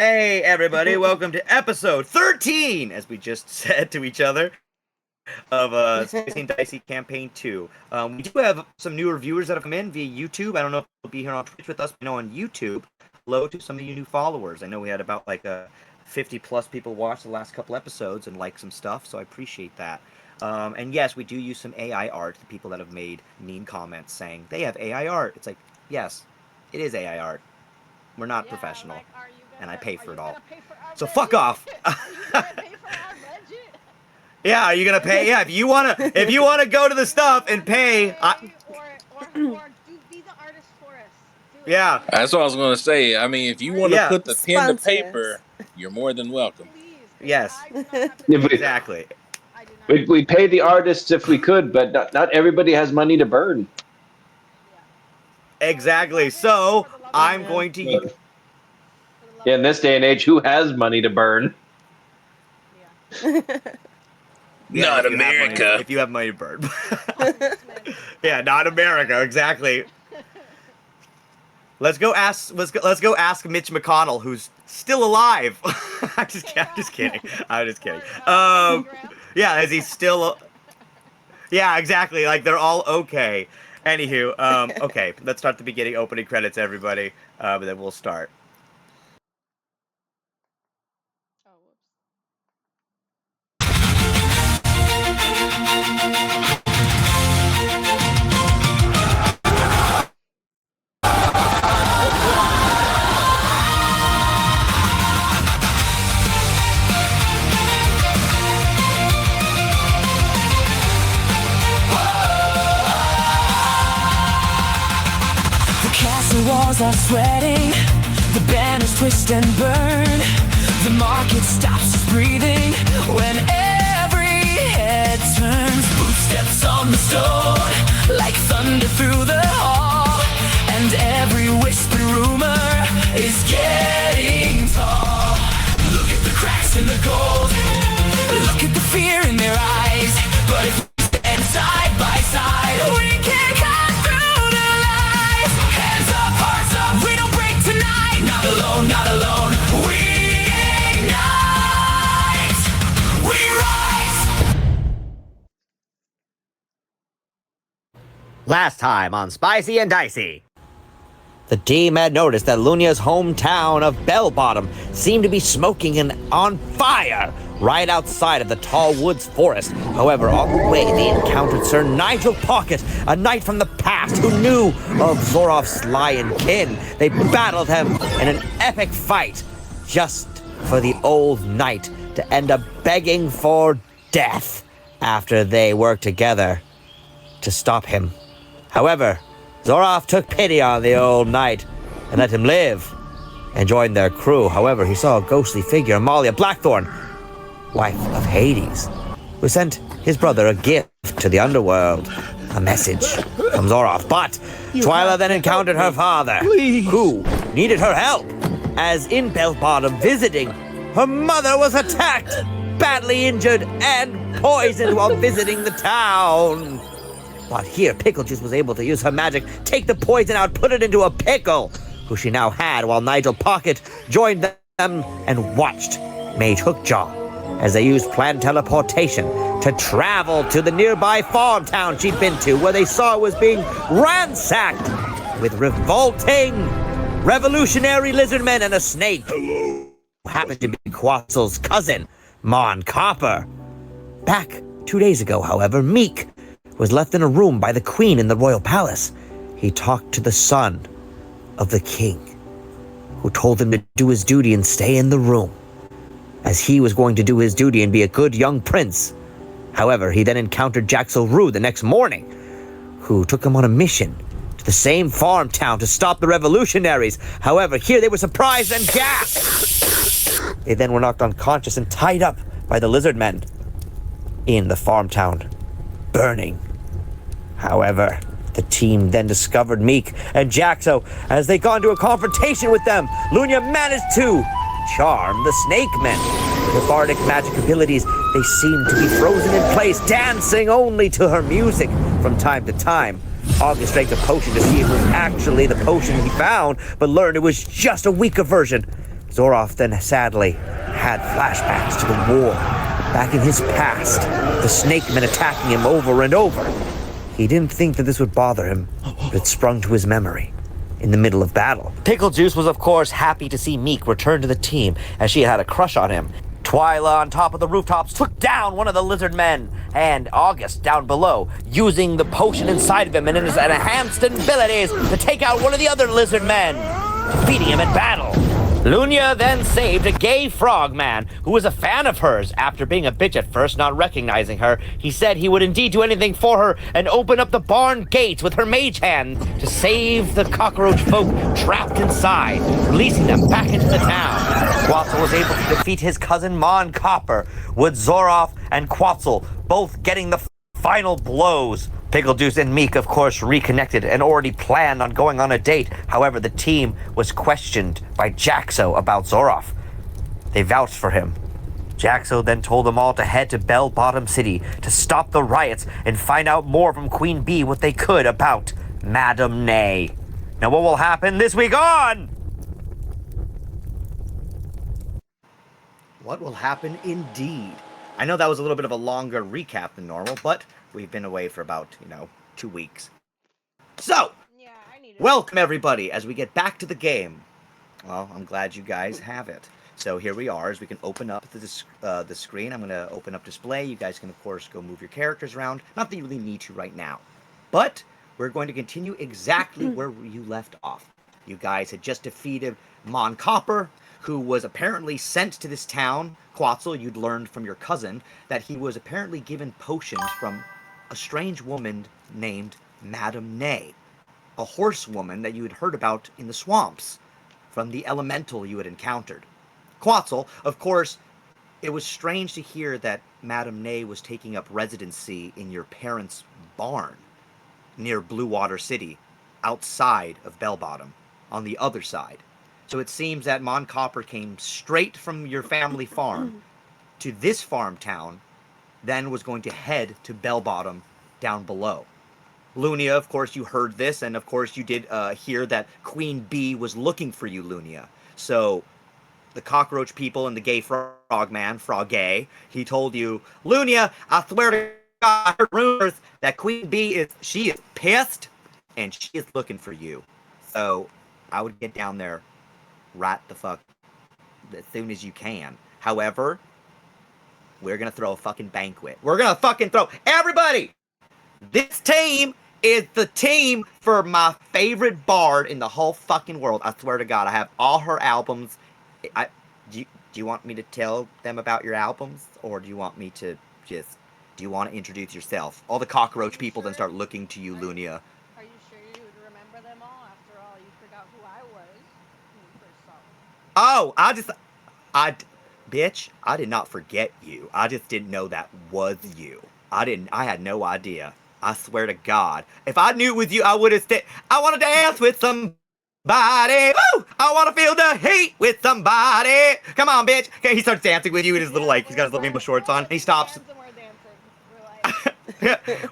Hey, everybody, welcome to episode 13, as we just said to each other, of Spicy and Dicey Campaign 2. We do have some newer viewers that have come in via YouTube. I don't know if they'll be here on Twitch with us, but I know on YouTube. Hello to some of you new followers. I know we had about 50 plus people watch the last couple episodes and like some stuff, so I appreciate that. And yes, we do use some AI art, the people that have made mean comments saying they have AI art. It's like, yes, it is AI art. We're not professional. And I pay for it all. So fuck off. Yeah, are you gonna pay? Yeah, if you wanna go to the stuff and pay. Or do be the artist for us. Yeah, that's what I was gonna say. I mean, if you want to put the pen to paper, you're more than welcome. Yes, exactly. We pay the artists if we could, but not everybody has money to burn. Exactly. So I'm going to. Yeah, in this day and age, who has money to burn? Not America. If you have money to burn. Yeah, not America. Exactly. Let's go ask Mitch McConnell, who's still alive. I'm just kidding. Yeah, is he still? Yeah, exactly. Like they're all okay. Anywho, okay. Let's start the beginning opening credits, everybody. But then we'll start. Walls are sweating, the banners twist and burn. The market stops breathing when every head turns. Footsteps on the stone, like thunder through the hall. And every whispered rumor is getting tall. Look at the cracks in the gold, look at the fear in their eyes. But if we stand side by side, we can cut through the lies. Hands up, hearts up, we don't break tonight. Not alone, not alone. We ignite, we rise. Last time on Spicy and Dicey. The team had noticed that Lunia's hometown of Bell Bottom seemed to be smoking and on fire right outside of the Tall Woods Forest. However, on the way, they encountered Sir Nigel Pocket, a knight from the past who knew of Zorov's lion kin. They battled him in an epic fight, just for the old knight to end up begging for death after they worked together to stop him. However, Zorov took pity on the old knight and let him live and joined their crew. However, he saw a ghostly figure, Amalia Blackthorn, wife of Hades, who sent his brother a gift to the underworld, a message from Zorov. But Twyla then encountered her father, who needed her help, as in Bell Bottom visiting, her mother was attacked, badly injured, and poisoned while visiting the town. But here, Pickle Juice was able to use her magic, take the poison out, put it into a pickle, who she now had, while Nigel Pocket joined them and watched Mage Hookjaw as they used planned teleportation to travel to the nearby farm town she'd been to, where they saw it was being ransacked with revolting revolutionary lizardmen and a snake who happened to be Quatzal's cousin, Mon Copper. Back 2 days ago, however, Meek was left in a room by the queen in the royal palace. He talked to the son of the king, who told him to do his duty and stay in the room, as he was going to do his duty and be a good young prince. However, he then encountered Jaxel Rue the next morning, who took him on a mission to the same farm town to stop the revolutionaries. However, here they were surprised and gasped. They then were knocked unconscious and tied up by the lizard men in the farm town, burning. However, the team then discovered Meek and Jaxo. As they got into a confrontation with them, Lunia managed to charm the snake men. With her bardic magic abilities, they seemed to be frozen in place, dancing only to her music from time to time. August drank the potion to see if it was actually the potion he found, but learned it was just a weaker version. Zoroff then sadly had flashbacks to the war. Back in his past, the snake men attacking him over and over. He didn't think that this would bother him, but it sprung to his memory in the middle of battle. Pickle Juice was, of course, happy to see Meek return to the team, as she had a crush on him. Twyla on top of the rooftops took down one of the lizard men, and August down below, using the potion inside of him and his enhanced abilities to take out one of the other lizard men, defeating him in battle. Lunia then saved a gay frog man who was a fan of hers. After being a bitch at first, not recognizing her, he said he would indeed do anything for her and open up the barn gates with her mage hand to save the cockroach folk trapped inside, releasing them back into the town. Quetzal was able to defeat his cousin Mon Copper, with Zoroff and Quetzal both getting the final blows. Pickle Juice and Meek, of course, reconnected and already planned on going on a date. However, the team was questioned by Jaxo about Zoroff. They vouched for him. Jaxo then told them all to head to Bell Bottom City to stop the riots and find out more from Queen Bee what they could about Madame Nay. Now, what will happen this week on? What will happen indeed? I know that was a little bit of a longer recap than normal, but we've been away for about, 2 weeks. So, welcome everybody as we get back to the game. Well, I'm glad you guys have it. So here we are, as we can open up the screen. I'm going to open up display. You guys can, of course, go move your characters around. Not that you really need to right now. But we're going to continue exactly where you left off. You guys had just defeated Mon Copper, who was apparently sent to this town. Quetzal, you'd learned from your cousin that he was apparently given potions from a strange woman named Madame Nay, a horsewoman that you had heard about in the swamps from the elemental you had encountered. Quetzal, of course, it was strange to hear that Madame Nay was taking up residency in your parents' barn near Blue Water City, outside of Bell Bottom, on the other side. So it seems that Mon Copper came straight from your family farm to this farm town, then was going to head to Bell Bottom down below. Lunia, of course, you heard this, and of course you did hear that Queen Bee was looking for you, Lunia. So the cockroach people and the gay frog man, Frog Gay, he told you, Lunia, I swear to God, I heard rumors that Queen Bee is pissed, and she is looking for you. So I would get down there right the fuck as soon as you can. However, we're gonna throw a fucking banquet. We're gonna fucking throw everybody! This team is the team for my favorite bard in the whole fucking world. I swear to God, I have all her albums. Do you want me to tell them about your albums? Or do you want me to do you want to introduce yourself? All the cockroach people then start looking to you, Lunia. Are you sure you would remember them all? After all, you forgot who I was when you first saw me. Oh, bitch, I did not forget you. I just didn't know that was you. I had no idea. I swear to God. If I knew it was you, I would have said, I want to dance with somebody. Woo! I want to feel the heat with somebody. Come on, bitch. Okay, he starts dancing with you in his little, he's got his little rainbow shorts on. And he stops.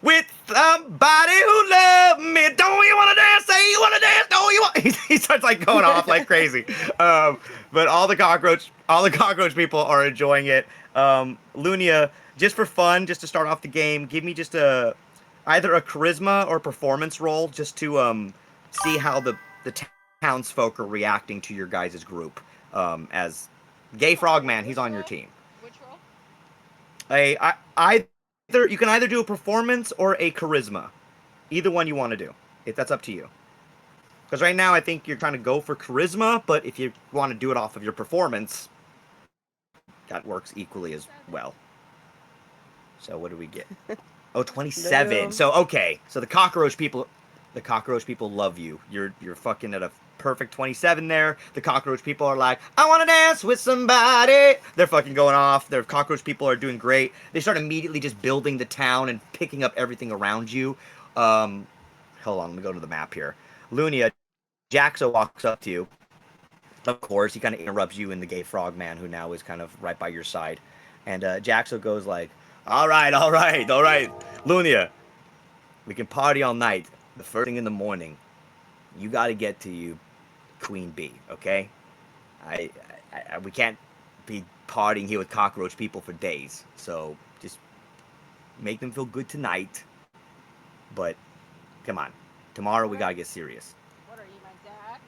With somebody who loves me. Don't you want to dance? Say you want to dance. Don't you want? He starts going off like crazy. But all the cockroach people are enjoying it. Lunia, just for fun, just to start off the game, give me just either a charisma or performance roll, just to see how the townsfolk are reacting to your guys' group. As Gay Frogman, he's on your team. Which roll? You can either do a performance or a charisma. Either one you want to do. That's up to you. Because right now I think you're trying to go for charisma, but if you want to do it off of your performance, that works equally as well. So what do we get? Oh, 27. So okay. So the cockroach people love you. You're fucking at a perfect 27 there. The cockroach people are like, I want to dance with somebody. They're fucking going off. The cockroach people are doing great. They start immediately just building the town and picking up everything around you. Hold on, let me go to the map here. Lunia, Jaxo walks up to you. Of course, he kind of interrupts you and the gay frog man, who now is kind of right by your side. And Jaxo goes like, all right. Lunia, we can party all night. The first thing in the morning, you got to get to Queen Bee, okay? we can't be partying here with cockroach people for days. So just make them feel good tonight. But come on, tomorrow we gotta get serious. What are you, my dad?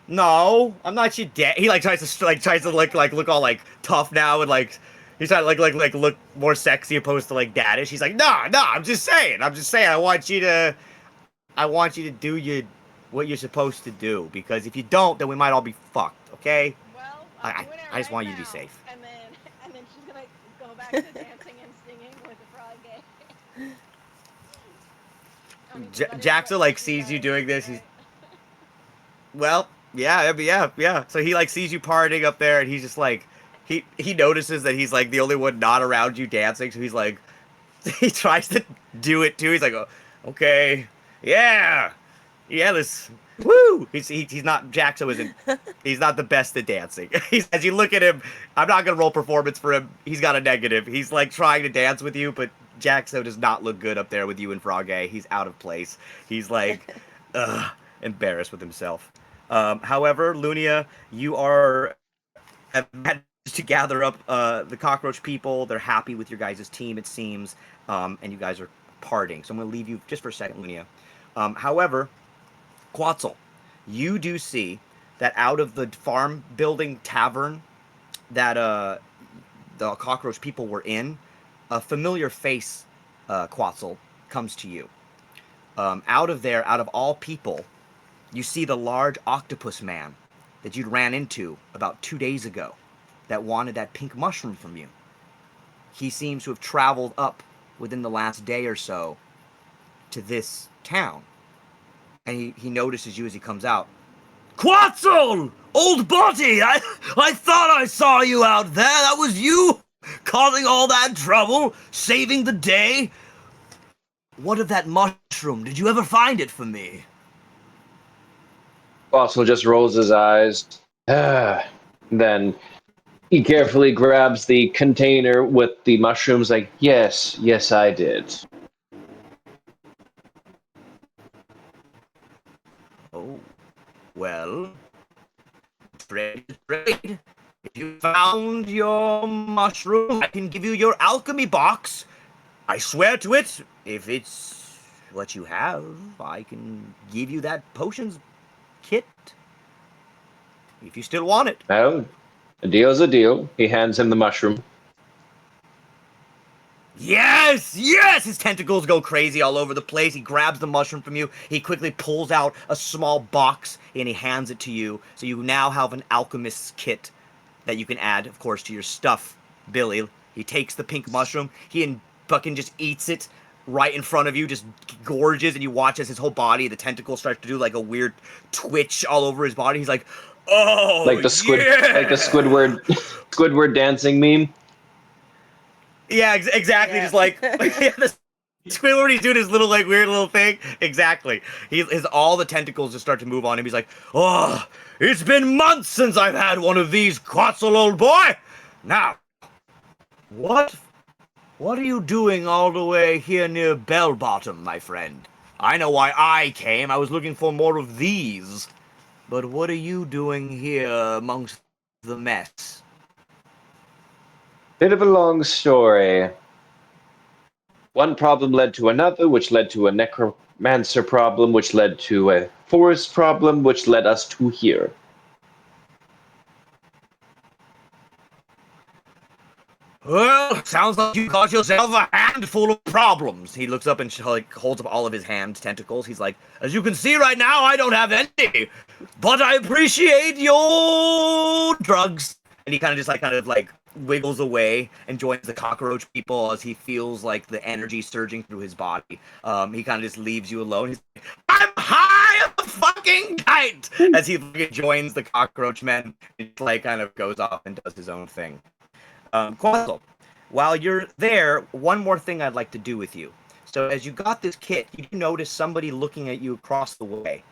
No, I'm not your dad. He tries to look all like tough now and like he's trying to look more sexy opposed to like daddish. He's like, no, I'm just saying. I want you to do what you're supposed to do, because if you don't, then we might all be fucked. Okay? Well, I just want you to be safe. And then she's gonna go back to dancing and singing with the frog. Jaxa like sees you doing this. He's well, yeah. So he like sees you partying up there, and he's just like, he notices that he's like the only one not around you dancing. So he's like, he tries to do it too. He's like, oh, okay, yeah, let's. Woo! He's not Jaxo isn't. He's not the best at dancing. As you look at him, I'm not gonna roll performance for him. He's got a negative. He's like trying to dance with you, but Jaxo does not look good up there with you and Froggy. He's out of place. He's like, embarrassed with himself. However, Lunia, you have managed to gather up the cockroach people. They're happy with your guys' team, it seems, and you guys are partying. So I'm gonna leave you just for a second, Lunia. However, Quetzal, you do see that out of the farm building tavern that the cockroach people were in, a familiar face, Quetzal, comes to you. Out of all people, you see the large octopus man that you'd ran into about 2 days ago that wanted that pink mushroom from you. He seems to have traveled up within the last day or so to this town. And he notices you as he comes out. Quetzal! Old body! I thought I saw you out there. That was you causing all that trouble, saving the day. What of that mushroom? Did you ever find it for me? Quetzal just rolls his eyes. Then he carefully grabs the container with the mushrooms, like, yes, I did. Oh, well, trade. If you found your mushroom, I can give you your alchemy box. I swear to it, if it's what you have, I can give you that potions kit. If you still want it. Well, a deal's a deal. He hands him the mushroom. Yes! His tentacles go crazy all over the place. He grabs the mushroom from you. He quickly pulls out a small box and he hands it to you. So you now have an alchemist's kit that you can add, of course, to your stuff, Billy. He takes the pink mushroom. He fucking just eats it right in front of you, just gorges, and you watch as his whole body, the tentacles start to do like a weird twitch all over his body. He's like, oh, like the Squidward dancing meme. Yeah, exactly. Yeah. Just like the Squidward, he's doing his little like weird little thing. Exactly. All the tentacles just start to move on him. He's like, oh, it's been months since I've had one of these, Quetzal, old boy. Now, what are you doing all the way here near Bell Bottom, my friend? I know why I came. I was looking for more of these. But what are you doing here amongst the mess? Bit of a long story. One problem led to another, which led to a necromancer problem, which led to a forest problem, which led us to here. Well, sounds like you got yourself a handful of problems. He looks up and holds up all of his hand tentacles. He's like, as you can see right now, I don't have any, but I appreciate your drugs. And he kind of wiggles away and joins the cockroach people as he feels like the energy surging through his body. He kind of just leaves you alone. He's like, I'm high as a fucking kite! As he joins the cockroach men, he kind of goes off and does his own thing. Quetzal, while you're there, one more thing I'd like to do with you. So as you got this kit, you notice somebody looking at you across the way.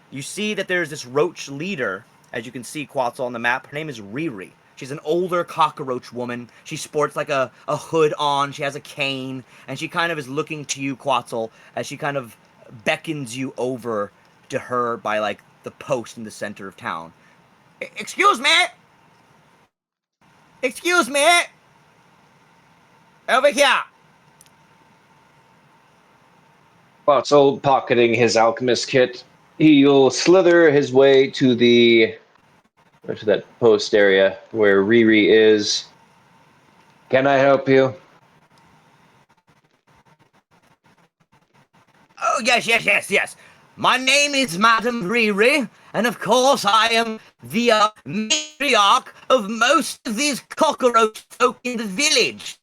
You see that there's this roach leader, as you can see, Quetzal, on the map. Her name is Riri. She's an older cockroach woman. She sports like a hood on. She has a cane. And she kind of is looking to you, Quetzal, as she kind of beckons you over to her by the post in the center of town. Excuse me! Excuse me! Over here! Quetzal pocketing his alchemist kit. He'll slither his way to that post area where Riri is. Can I help you? Oh, yes. My name is Madame Riri, and of course I am the matriarch of most of these cockroach folk in the village.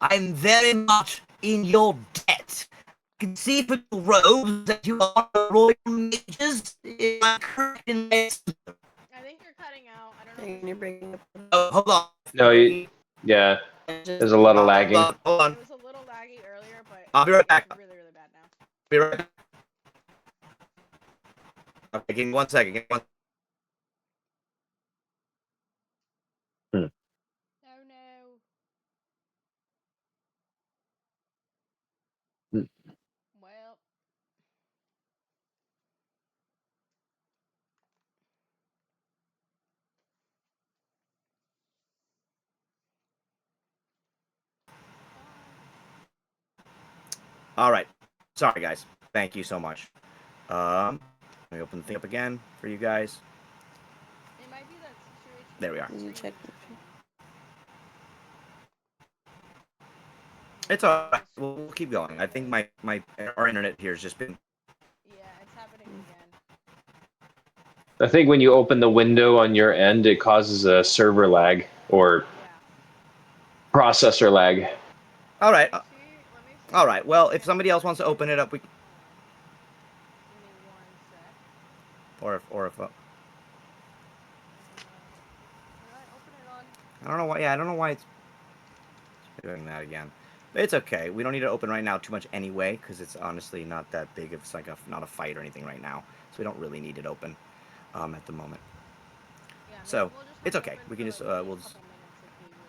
I'm very much in your debt. I can see from your robes that you are royal mages. Am I correct in this? I think you're cutting out. I don't know. You're breaking up. Oh, hold on. No, yeah. There's a lot of lagging. Hold on. It was a little laggy earlier, but I'll be right back. it's really, really bad now. Be right back. Okay, give me 1 second. Oh no. Hmm. Well. All right. Sorry, guys. Thank you so much. Let me open the thing up again for you guys. It might be that situation. There we are. You check. It's all right. We'll keep going. I think our internet here has just been. Yeah, it's happening again. I think when you open the window on your end, it causes a server lag or processor lag. All right. Let me see. All right. Well, if somebody else wants to open it up, we. Give me 1 sec. Or if. Did I open it on? I don't know why. Yeah, I don't know why it's doing that again. But it's okay. We don't need to open right now too much anyway, because it's honestly not that big. It's like not a fight or anything right now, so we don't really need it open at the moment. Yeah, So we'll just it's have it okay. open We can for just like we'll a just. couple minutes if we really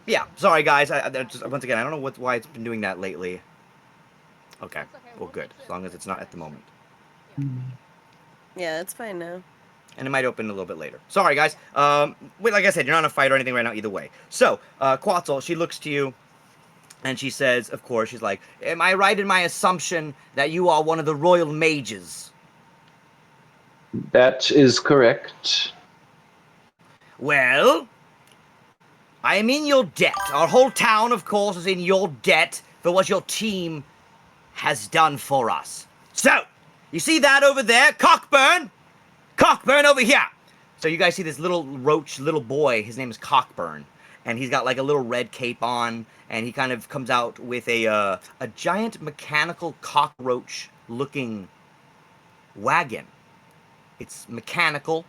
need it. Yeah. Sorry, guys. I just once again I don't know why it's been doing that lately. Okay. That's okay. Well, good. fix it As long as it's not at the next moment. week. Yeah, it's fine now. And it might open a little bit later. Sorry, guys. Like I said, you're not in a fight or anything right now either way. So, Quetzal, she looks to you, and she says, of course, she's like, am I right in my assumption that you are one of the royal mages? That is correct. Well, I am in your debt. Our whole town, of course, is in your debt for what your team has done for us. So, you see that over there? Cockburn! Cockburn over here! So you guys see this little roach, little boy, his name is Cockburn. And he's got like a little red cape on, and he kind of comes out with a giant mechanical cockroach-looking wagon. It's mechanical,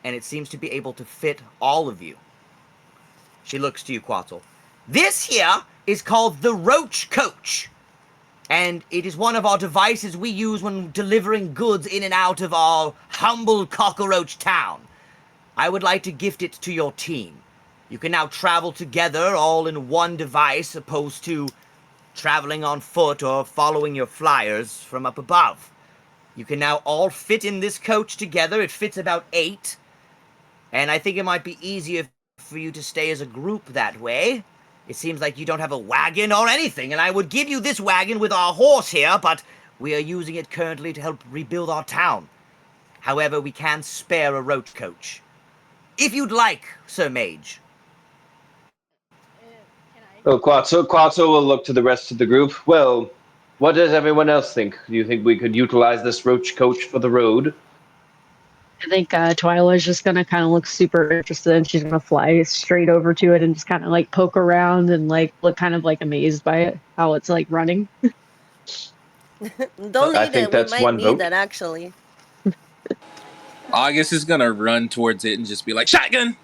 and it seems to be able to fit all of you. She looks to you, Quetzal. This here is called the Roach Coach. And it is one of our devices we use when delivering goods in and out of our humble cockroach town. I would like to gift it to your team. You can now travel together all in one device, opposed to traveling on foot or following your flyers from up above. You can now all fit in this coach together. It fits about 8. And I think it might be easier for you to stay as a group that way. It seems like you don't have a wagon or anything, and I would give you this wagon with our horse here, but we are using it currently to help rebuild our town. However, we can spare a roach coach. If you'd like, Sir Mage. Can I? Well, Quetzal will look to the rest of the group. Well, what does everyone else think? Do you think we could utilize this roach coach for the road? I think Twyla's just gonna kind of look super interested, and she's gonna fly straight over to it and just kind of like poke around and like look kind of like amazed by it, how it's like running. Don't I need think it. that's We might one need vote. that actually. August is gonna run towards it and just be like, shotgun!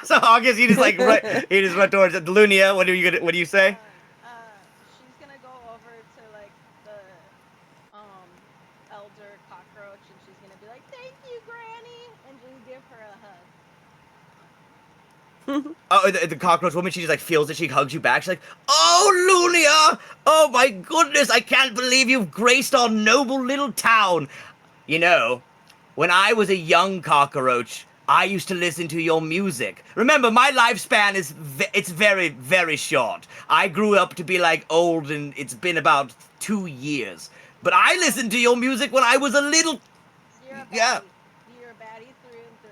So August, you just like run towards it. Lunia, what do you say? She's gonna go over to like the elder cockroach, and she's gonna be like, "Thank you, Granny," and just give her a hug. Oh, the cockroach woman, she just like feels it, she hugs you back. She's like, oh, Oh, Lunia! Oh my goodness, I can't believe you've graced our noble little town. You know, when I was a young cockroach, I used to listen to your music. Remember, my lifespan is it's very, very short. I grew up to be like old, and it's been about 2 years. But I listened to your music when I was a little... You're a baddie. Yeah. You're a baddie through and through.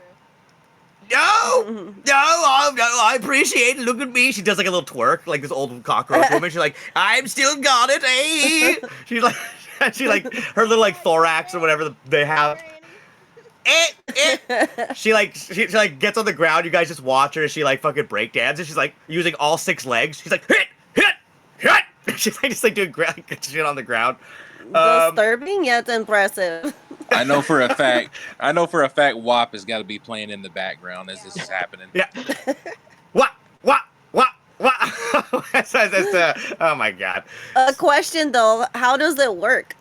No, I appreciate it. Look at me. She does like a little twerk, like this old cockroach woman. She's like, I'm still got it, hey. She's like, she like her little like thorax or whatever they have. She like gets on the ground. You guys just watch her as she like fucking breakdances. She's like using all 6 legs. She's like hit. She's like just like doing shit on the ground. Disturbing yet impressive. I know for a fact WAP has got to be playing in the background as this is happening. Yeah. What? Oh my god. A question though, how does it work?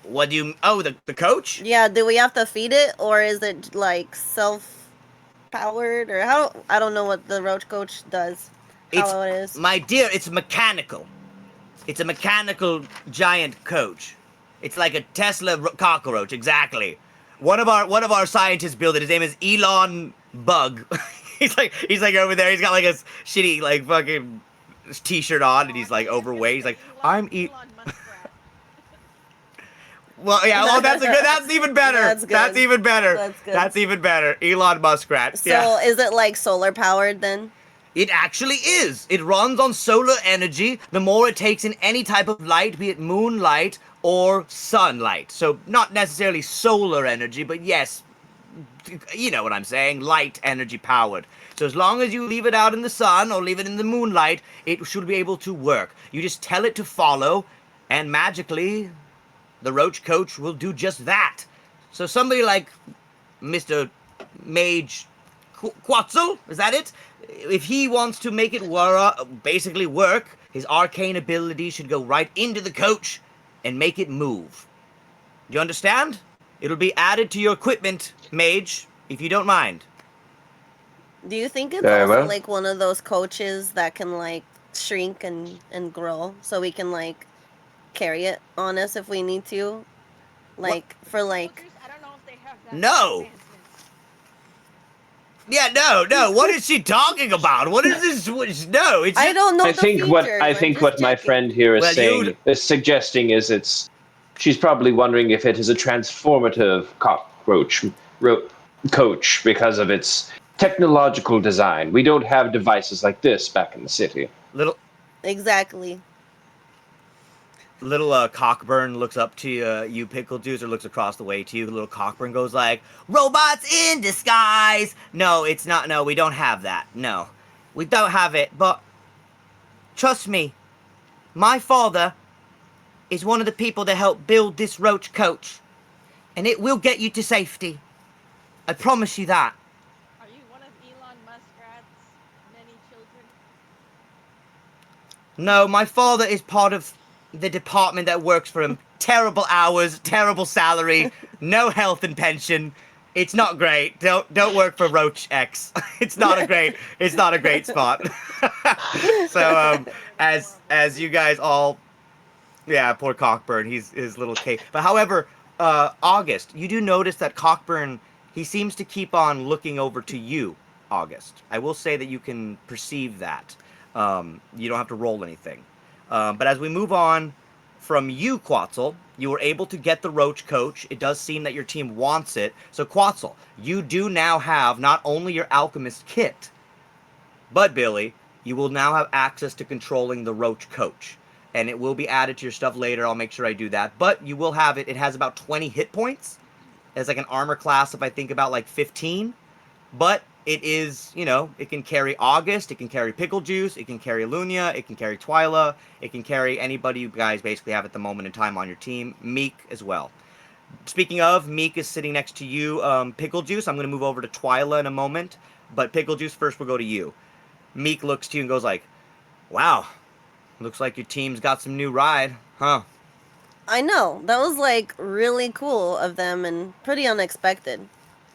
What do you... Oh, the coach? Yeah, do we have to feed it, or is it like self-powered, or how? I don't know what the roach coach does. How it is. My dear, it's mechanical. It's a mechanical giant coach. It's like a Tesla cockroach, exactly. One of our scientists built it. His name is Elon Bug. he's like over there. He's got like a shitty like fucking t-shirt on, and he's like overweight. He's like, I'm Well, yeah, well, that's even better. That's good. That's even better. That's good. That's even better. Elon Muskrat. So yeah. is it like solar powered then? It actually is. It runs on solar energy. The more it takes in any type of light, be it moonlight or sunlight. So not necessarily solar energy, but yes, you know what I'm saying, light energy powered. So as long as you leave it out in the sun or leave it in the moonlight, it should be able to work. You just tell it to follow, and magically, the roach coach will do just that. So somebody like Mr. Mage Quetzal, is that it? If he wants to make it basically work, his arcane ability should go right into the coach and make it move. Do you understand? It'll be added to your equipment, Mage, if you don't mind. Do you think it's also like one of those coaches that can like shrink and grow, so we can like carry it on us if we need to? Like, for like... I don't know if they have that. No! Yeah, no. What is she talking about? What is this? No, it's... I don't know. I think what my friend here is saying, is suggesting is she's probably wondering if it is a transformative cockroach coach because of its technological design. We don't have devices like this back in the city. Exactly. Little Cockburn looks up to you, Pickle Juice, or looks across the way to you. Little Cockburn goes like, robots in disguise! No, it's not. No, we don't have that. No, we don't have it. But trust me, my father is one of the people that helped build this roach coach. And it will get you to safety. I promise you that. Are you one of Elon Muskrat's many children? No, my father is part of the department that works for him. Terrible hours, terrible salary, no health and pension. It's not great. Don't work for Roach X. It's not a great spot. So as you guys all, yeah, poor Cockburn, his little cake. But however, August, you do notice that Cockburn, he seems to keep on looking over to you, August. I will say that you can perceive that. You don't have to roll anything. But as we move on from you, Quetzal, you were able to get the Roach Coach. It does seem that your team wants it. So, Quetzal, you do now have not only your Alchemist kit, but, Billy, you will now have access to controlling the Roach Coach. And it will be added to your stuff later. I'll make sure I do that. But you will have it. It has about 20 hit points. It's like an armor class of, I think, about like 15. But it is, you know, it can carry August, it can carry Pickle Juice, it can carry Lunia, it can carry Twyla, it can carry anybody you guys basically have at the moment in time on your team. Meek as well. Speaking of, Meek is sitting next to you, Pickle Juice. I'm going to move over to Twyla in a moment, but Pickle Juice first will go to you. Meek looks to you and goes like, wow, looks like your team's got some new ride, huh? I know. That was like really cool of them and pretty unexpected.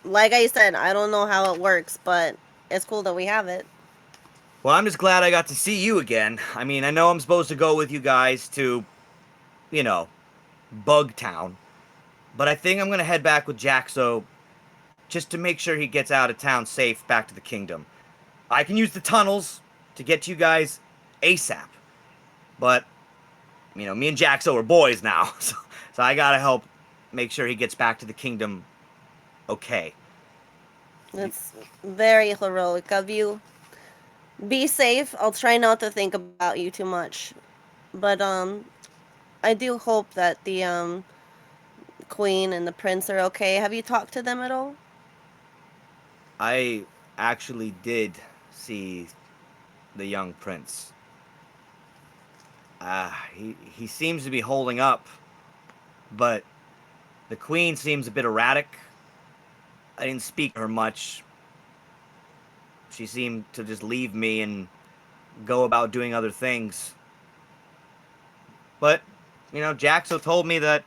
Like I said, I don't know how it works, but it's cool that we have it. Well, I'm just glad I got to see you again. I mean, I know I'm supposed to go with you guys to, you know, Bugtown. But I think I'm going to head back with Jaxo just to make sure he gets out of town safe back to the kingdom. I can use the tunnels to get to you guys ASAP. But, you know, me and Jaxo are boys now. So I got to help make sure he gets back to the kingdom okay. That's very heroic of you. Be safe. I'll try not to think about you too much. But, I do hope that the, queen and the prince are okay. Have you talked to them at all? I actually did see the young prince. He seems to be holding up, but the queen seems a bit erratic. I didn't speak to her much. She seemed to just leave me and go about doing other things. But, you know, Jaxo told me that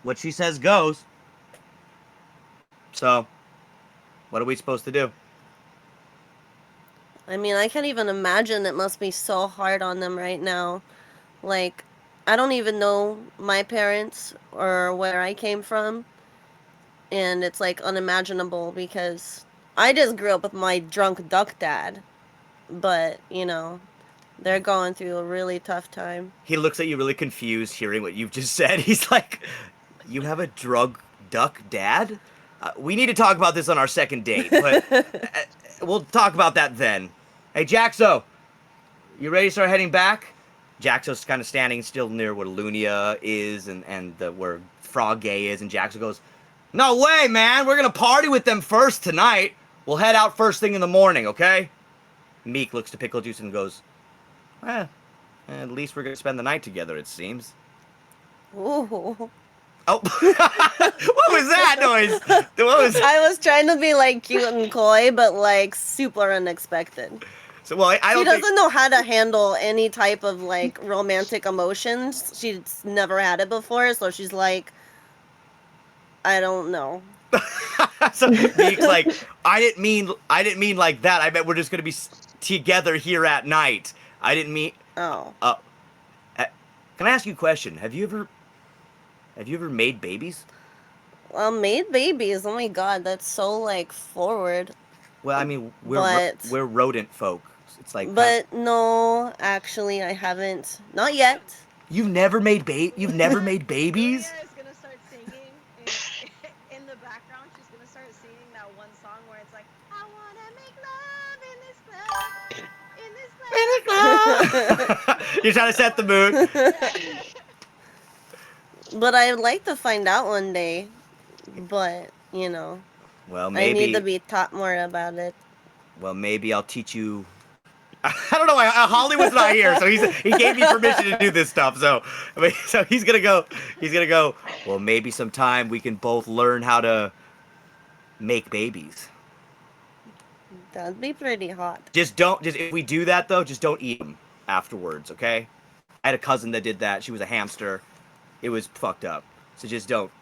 what she says goes. So, what are we supposed to do? I mean, I can't even imagine it must be so hard on them right now. Like, I don't even know my parents or where I came from. And it's, like, unimaginable because I just grew up with my drunk duck dad. But, you know, they're going through a really tough time. He looks at you really confused hearing what you've just said. He's like, you have a drug duck dad? We need to talk about this on our second date, but we'll talk about that then. Hey, Jaxo, you ready to start heading back? Jaxo's kind of standing still near where Lunia is and where Frog Gay is, and Jaxo goes, no way, man! We're gonna party with them first tonight! We'll head out first thing in the morning, okay? Meek looks to Pickle Juice and goes, at least we're gonna spend the night together, it seems. Ooh. Oh, what was that noise? What was... I was trying to be, like, cute and coy, but, like, super unexpected. So, well, I don't She doesn't know how to handle any type of, like, romantic emotions. She's never had it before, so she's like, I don't know. So Meek's like, I didn't mean like that. I meant we're just gonna be together here at night. I didn't mean. Oh. Can I ask you a question? Have you ever made babies? Well, made babies. Oh my god, that's so, like, forward. Well, I mean, we're rodent folk. It's like. But no, actually, I haven't. Not yet. You've never made babies? Lunia is gonna start singing in the background. She's gonna start singing that one song where it's like, I wanna make love in this club, You're trying to set the mood. But I'd like to find out one day. But, you know. Well, maybe. I need to be taught more about it. Well, maybe I'll teach you. I don't know why Hollywood's not here, so he gave me permission to do this stuff. So he's gonna go. Well, maybe sometime we can both learn how to make babies. That'd be pretty hot. Just if we do that though, just don't eat them afterwards, okay? I had a cousin that did that. She was a hamster. It was fucked up. So just don't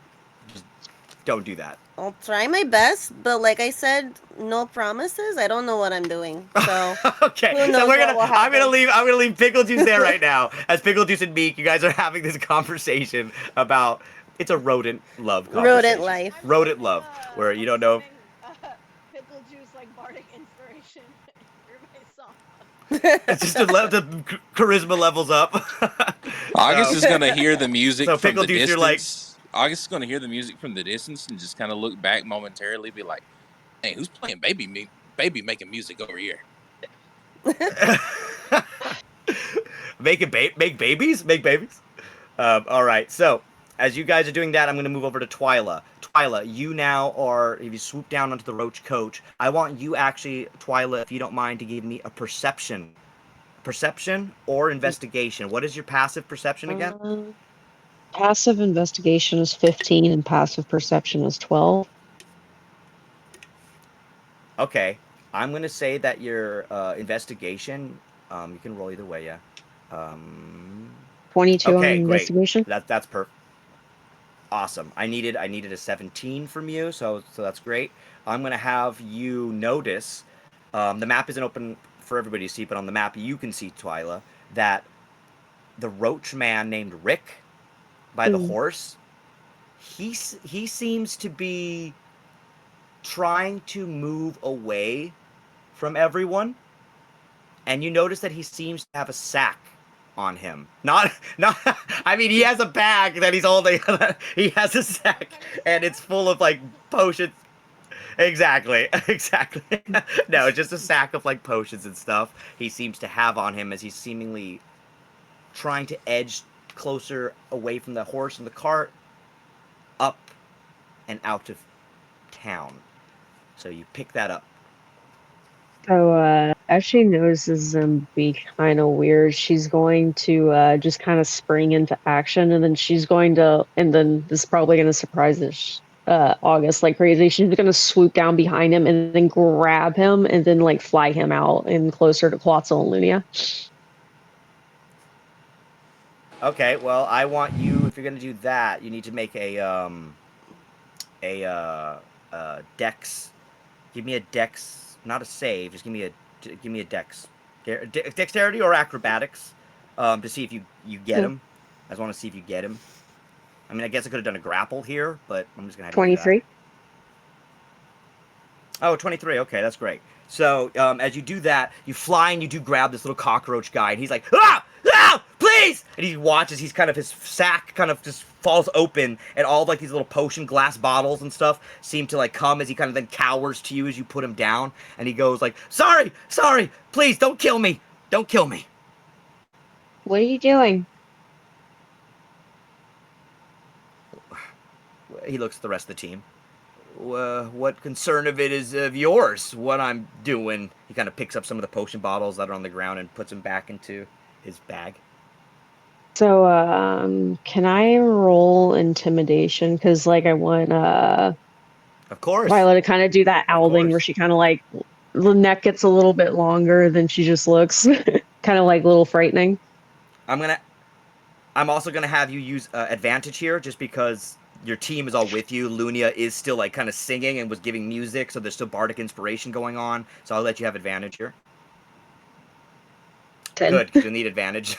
do that. I'll try my best, but like I said, no promises. I don't know what I'm doing. So okay, so I'm gonna leave Pickle Juice there right now. As Pickle Juice and Meek, you guys are having this conversation about it's a rodent love conversation. Rodent life. Rodent love, where you don't know. Pickle Juice, like, bardic inspiration for my song. It's just the charisma levels up. August is gonna hear the music so from Pickle the Juice, distance. you're like. August is gonna hear the music from the distance and just kind of look back momentarily, be like, "Hey, who's playing baby making music over here?" Make babies. All right. So as you guys are doing that, I'm gonna move over to Twyla. Twyla, you now are. If you swoop down onto the roach coach, I want you actually, Twyla, if you don't mind, to give me a perception or investigation. What is your passive perception again? Passive investigation is 15 and passive perception is 12. Okay. I'm going to say that your investigation, you can roll either way, yeah. 22 okay, on great. investigation. That's perfect. Awesome. I needed a 17 from you, so that's great. I'm going to have you notice the map isn't open for everybody to see, but on the map you can see, Twyla, that the roach man named Rick by the horse, he seems to be trying to move away from everyone, and you notice that he seems to have a sack on him. Not. I mean, he has a bag that he's holding. He has a sack, and it's full of like potions. Exactly. No, just a sack of like potions and stuff he seems to have on him as he's seemingly trying to edge closer away from the horse and the cart, up and out of town. So you pick that up. So, as she notices them be kind of weird, she's going to just kind of spring into action, and then she's going to, and then this is probably going to surprise this August like crazy. She's going to swoop down behind him and then grab him and then like fly him out and closer to Quetzal and Lunia. Okay, well, I want you, if you're going to do that, you need to make a dex. Give me a dex. Not a save. Just give me a dex, dexterity or acrobatics, to see if you get him. I just want to see if you get him. I mean, I guess I could have done a grapple here, but I'm just gonna have 23. Oh, 23. Okay, that's great. So as you do that, you fly and you do grab this little cockroach guy, and he's like, ah, please! And he watches. He's kind of, his sack kind of just falls open, and all of, like, these little potion glass bottles and stuff seem to like come as he kind of then cowers to you as you put him down, and he goes like, sorry, please don't kill me. What are you doing? He looks at the rest of the team. What concern of it is of yours, what I'm doing? He kind of picks up some of the potion bottles that are on the ground and puts them back into his bag. So, can I roll intimidation? Because, like, I want, of course, Violet to kind of do that owl thing where she kind of, like, the neck gets a little bit longer than she just looks. Kind of, like, a little frightening. I'm also gonna have you use advantage here, just because your team is all with you. Lunia is still, like, kind of singing and was giving music, so there's still bardic inspiration going on. So I'll let you have advantage here. 10. Good, because you'll need advantage.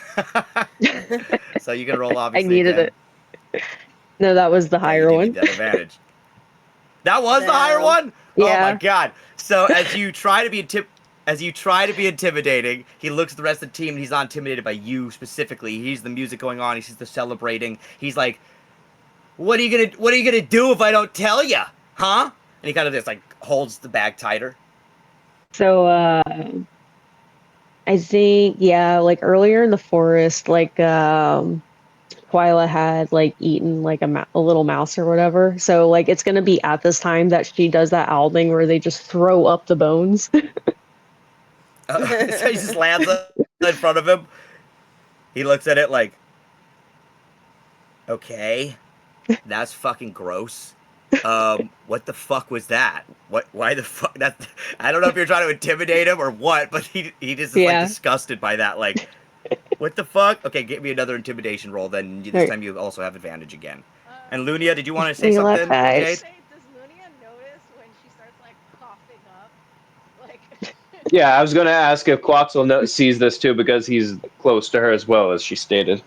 So you can roll, obviously. I needed it. No, that was the higher one. Need that advantage. That was the higher one? Yeah. Oh my god. So as you try to be intimidating, he looks at the rest of the team, and he's not intimidated by you specifically. He's the music going on, he sees the celebrating. He's like, What are you gonna do if I don't tell you? Huh? And he kind of just like holds the bag tighter. So, I think, yeah, like earlier in the forest, like, Twyla had, like, eaten, like, a little mouse or whatever. So, like, it's gonna be at this time that she does that owl thing where they just throw up the bones. So he just lands in front of him. He looks at it like, okay, that's fucking gross. What the fuck was that? Why the fuck? I don't know if you're trying to intimidate him or what, but he just is like disgusted by that. Like, what the fuck? Okay, get me another intimidation roll. Then this time you also have advantage again. And Lunia, did you want to say something? Okay. Does Lunia notice when she starts like coughing up? Like. Yeah, I was gonna ask if Quetzal sees this too, because he's close to her as well, as she stated.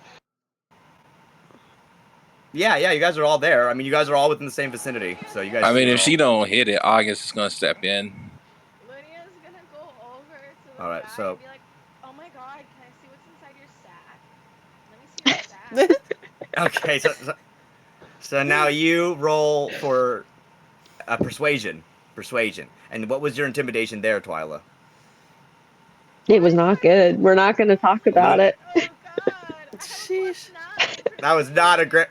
Yeah, you guys are all there. I mean, you guys are all within the same vicinity, so you guys. I mean, if she don't hit it, August is gonna step in. Lunia's gonna go over to the all right, guy so. and be like, "Oh my god, can I see what's inside your sack? Let me see your sack." Okay, so now you roll for persuasion. And what was your intimidation there, Twyla? It was not good. We're not going to talk about it. Oh god. Sheesh. That was not a great.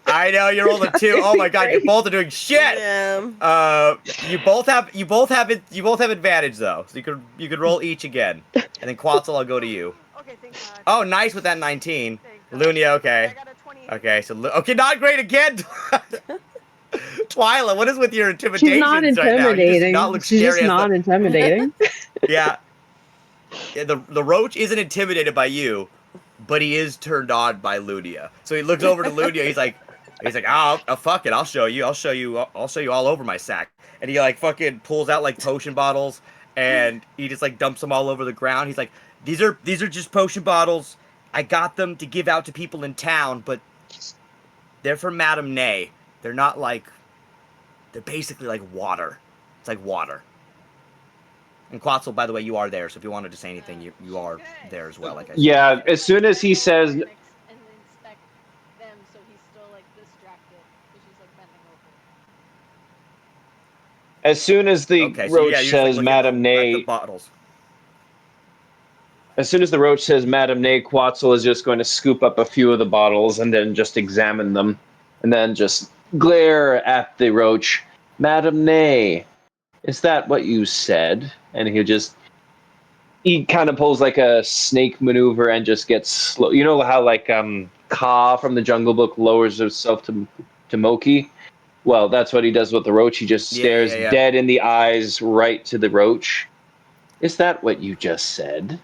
I know you rolled a 2. Oh my god, you both are doing shit. Yeah. You both have advantage though, so you could roll each again, and then Quetzal, I'll go to you. Okay, thank god. Oh, nice with that 19. Thank God. Lunia, okay. I got a 20. Okay, so not great again. Twyla, what is with your intimidation? She's not intimidating. She's just not intimidating. Yeah. The roach isn't intimidated by you, but he is turned on by Lunia. So he looks over to Lunia. He's like, oh fuck it, I'll show you all over my sack. And he like fucking pulls out like potion bottles and he just like dumps them all over the ground. He's like, these are just potion bottles. I got them to give out to people in town, but they're from Madame Nay. They're not like, they're basically like water. It's like water. And Quetzal, by the way, you are there, so if you wanted to say anything, you are there as well. Like I said. Yeah, as soon as he says, and inspect them, so he's still like distracted because she's like bending over. as soon as the roach says Madame Nay, the bottles. As soon as the roach says Madame Nay, Quetzal is just going to scoop up a few of the bottles and then just examine them, and then just glare at the roach. Madame Nay, is that what you said? And he kind of pulls like a snake maneuver and just gets slow. You know how like Ka from the Jungle Book lowers herself to Moki? Well, that's what he does with the roach. He just stares dead in the eyes right to the roach. Is that what you just said?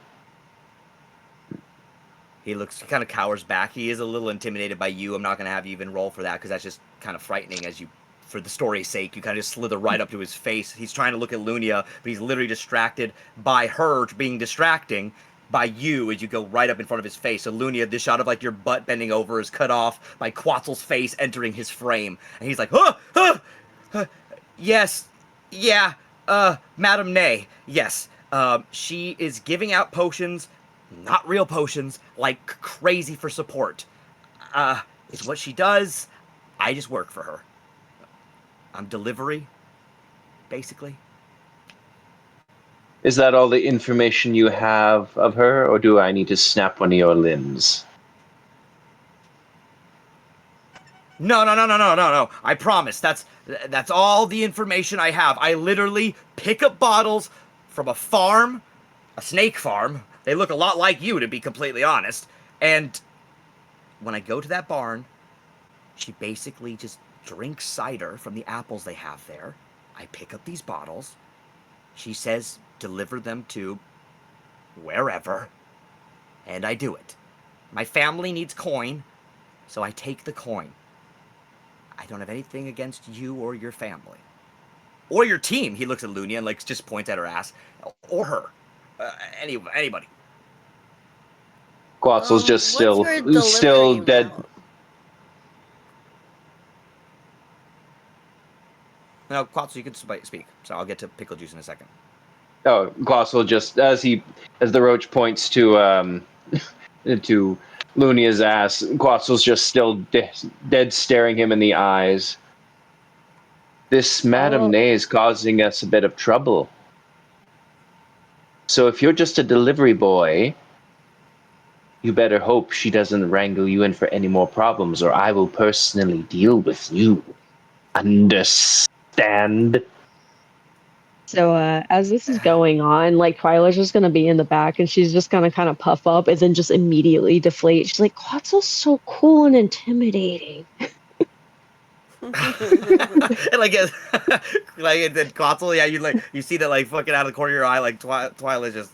He kind of cowers back. He is a little intimidated by you. I'm not going to have you even roll for that because that's just kind of frightening as you, for the story's sake, you kind of just slither right up to his face. He's trying to look at Lunia, but he's literally distracted by her being distracting by you as you go right up in front of his face. So Lunia, this shot of like your butt bending over is cut off by Quetzal's face entering his frame. And he's like, yes, yeah, Madame Nay, yes. She is giving out potions, not real potions, like crazy for support. It's what she does. I just work for her. I'm delivery, basically. Is that all the information you have of her, or do I need to snap one of your limbs? No. I promise. That's all the information I have. I literally pick up bottles from a farm, a snake farm. They look a lot like you, to be completely honest. And when I go to that barn, she basically just drinks cider from the apples they have there. I pick up these bottles. She says, deliver them to wherever. And I do it. My family needs coin, so I take the coin. I don't have anything against you or your family. Or your team. He looks at Lunia and like just points at her ass. Or her. Anybody. Quetzal's just still dead. No, Quetzal, you can speak. So I'll get to pickle juice in a second. Oh, Quetzal just as the roach points to to Lunia's ass, Quetzal's just still dead staring him in the eyes. This Madame Nay is causing us a bit of trouble. So if you're just a delivery boy, you better hope she doesn't wrangle you in for any more problems, or I will personally deal with you. Understand? So as this is going on, like Twyla's just gonna be in the back, and she's just gonna kind of puff up and then just immediately deflate. She's like, "Quetzal's so cool and intimidating." And like then Quetzal, yeah, you see that like fucking out of the corner of your eye, like Twyla's just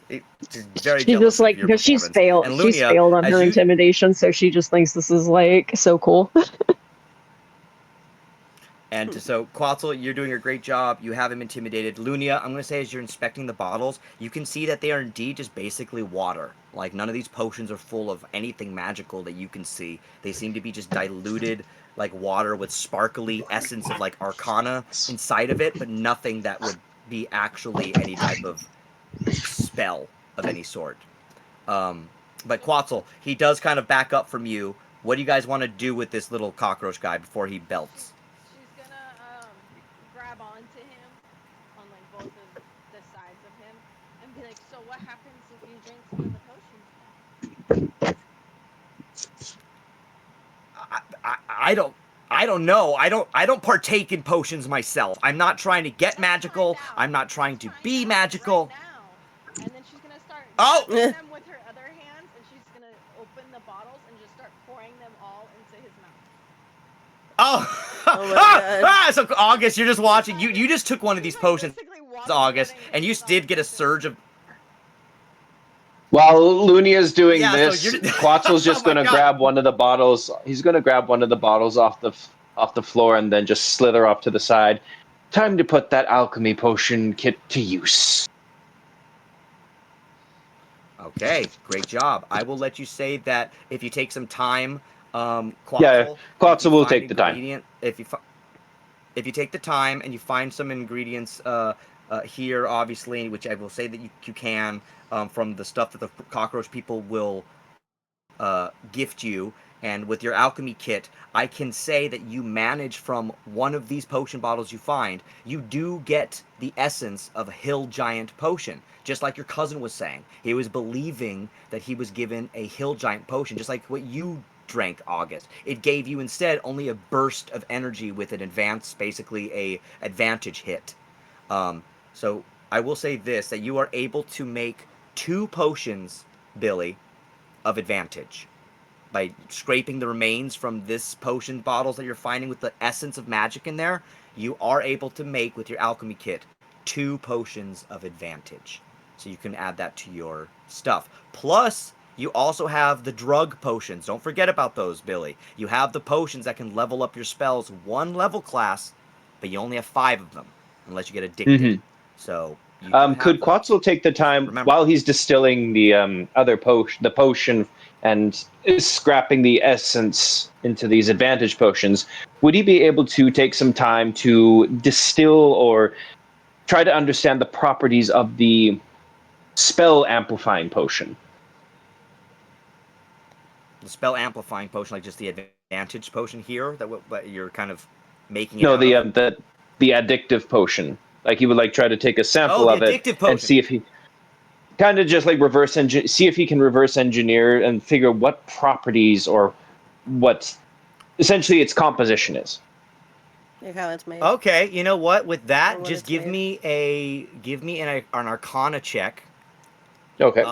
very. She's just like, because she's failed. And Lunia, she's failed on her intimidation, so she just thinks this is like so cool. And so, Quetzal, you're doing a great job. You have him intimidated. Lunia, I'm going to say as you're inspecting the bottles, you can see that they are indeed just basically water. Like, none of these potions are full of anything magical that you can see. They seem to be just diluted, like, water with sparkly essence of, like, arcana inside of it, but nothing that would be actually any type of spell of any sort. But Quetzal, he does kind of back up from you. What do you guys want to do with this little cockroach guy before he belts? Grab onto him on like both of the sides of him and be like, so what happens if you drink some of the potions? I don't know. I don't partake in potions myself. I'm not trying to get magical. I'm not trying to be magical. Right now. And then she's gonna start them with her other hands, and she's gonna open the bottles and just start pouring them all into his mouth. So August, you're just watching. You just took one of these potions, August, and you did get a surge of. While Lunia's doing this, so Quetzal's just gonna grab one of the bottles. He's gonna grab one of the bottles off the floor and then just slither off to the side. Time to put that alchemy potion kit to use. Okay, great job. I will let you say that if you take some time, Yeah, Quetzal, you can Klotza will find take the time. ingredient. If you take the time and you find some ingredients here, obviously, which I will say that you can from the stuff that the cockroach people will gift you, and with your alchemy kit, I can say that you manage from one of these potion bottles you find, you do get the essence of a hill giant potion. Just like your cousin was saying. He was believing that he was given a hill giant potion, just like what you drank, August. It gave you instead only a burst of energy with an advance, basically a advantage hit. So I will say this, that you are able to make 2 potions, Billy, of advantage by scraping the remains from this potion bottles that you're finding with the essence of magic in there. You are able to make with your alchemy kit 2 potions of advantage, so you can add that to your stuff. Plus you also have the drug potions. Don't forget about those, Billy. You have the potions that can level up your spells 1 level class, but you only have 5 of them unless you get addicted. So you do Could have those. Quetzal take the time Remember, while he's distilling the the potion, and is scrapping the essence into these advantage potions? Would he be able to take some time to distill or try to understand the properties of the spell amplifying potion? the spell amplifying potion, like just the advantage potion here that you're kind of making it No, out of. the addictive potion. Like he would like try to take a Oh, sample the of it addictive and potion. see if he kind of just like see if he can reverse engineer and figure what properties or what essentially its composition is. Like how it's made. Okay, you know what? With Or that, what just it's made. give me an Arcana check. Okay.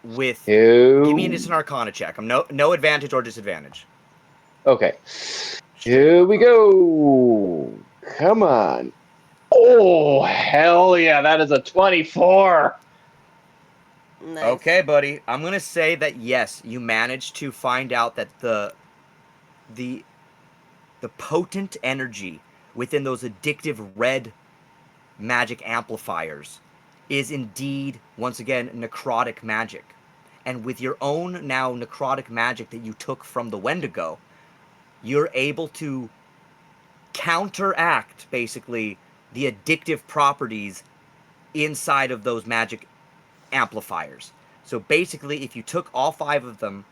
With give me just Here, an Arcana check. I'm no advantage or disadvantage. okay. Straight Here we Arcana. go. Come on. Oh, hell yeah. That is a 24. Nice. Okay, buddy. I'm gonna say that yes, you managed to find out that the the potent energy within those addictive red magic amplifiers is indeed, once again, necrotic magic. And with your own now necrotic magic that you took from the Wendigo, you're able to counteract, basically, the addictive properties inside of those magic amplifiers. So basically, if you took all 5 of them,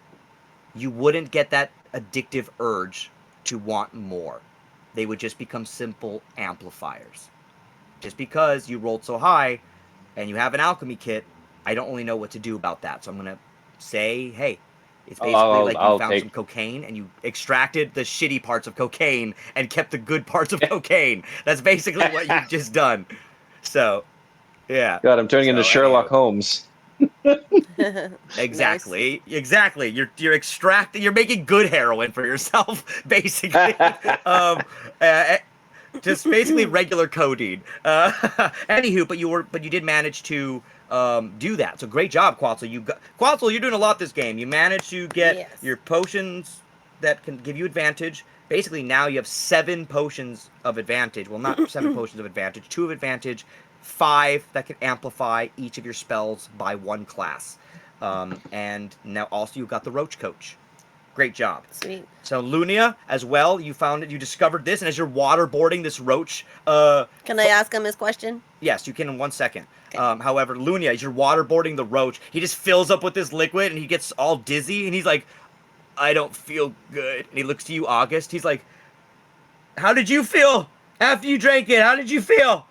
you wouldn't get that addictive urge to want more. They would just become simple amplifiers. Just because you rolled so high and you have an alchemy kit, I don't really know what to do about that. So I'm going to say, hey, it's basically like you I'll found some take. cocaine and you extracted the shitty parts of cocaine and kept the good parts of cocaine. That's basically what you've just done. So, yeah. God, I'm turning into So, Sherlock anywho. Holmes. Exactly. Nice. Exactly. You're extracting. You're making good heroin for yourself, basically. um, uh, just basically regular codeine. Anywho, but you did manage to do that. So great job, Quetzal. Quetzal, you're doing a lot this game. You managed to get Yes. your potions that can give you advantage. Basically, now you have 7 potions of advantage. Well, not 7 potions of advantage. 2 of advantage, 5 that can amplify each of your spells by 1 class. And now also you've got the Roach Coach. Great job. Sweet. So Lunia, as well, you found it. You discovered this, and as you're waterboarding this roach, Can I ask him his question? yes, you can in 1 second. Okay. However, Lunia, as you're waterboarding the roach, he just fills up with this liquid, and he gets all dizzy, and he's like, "I don't feel good." And he looks to you, August. He's like, "How did you feel after you drank it? How did you feel?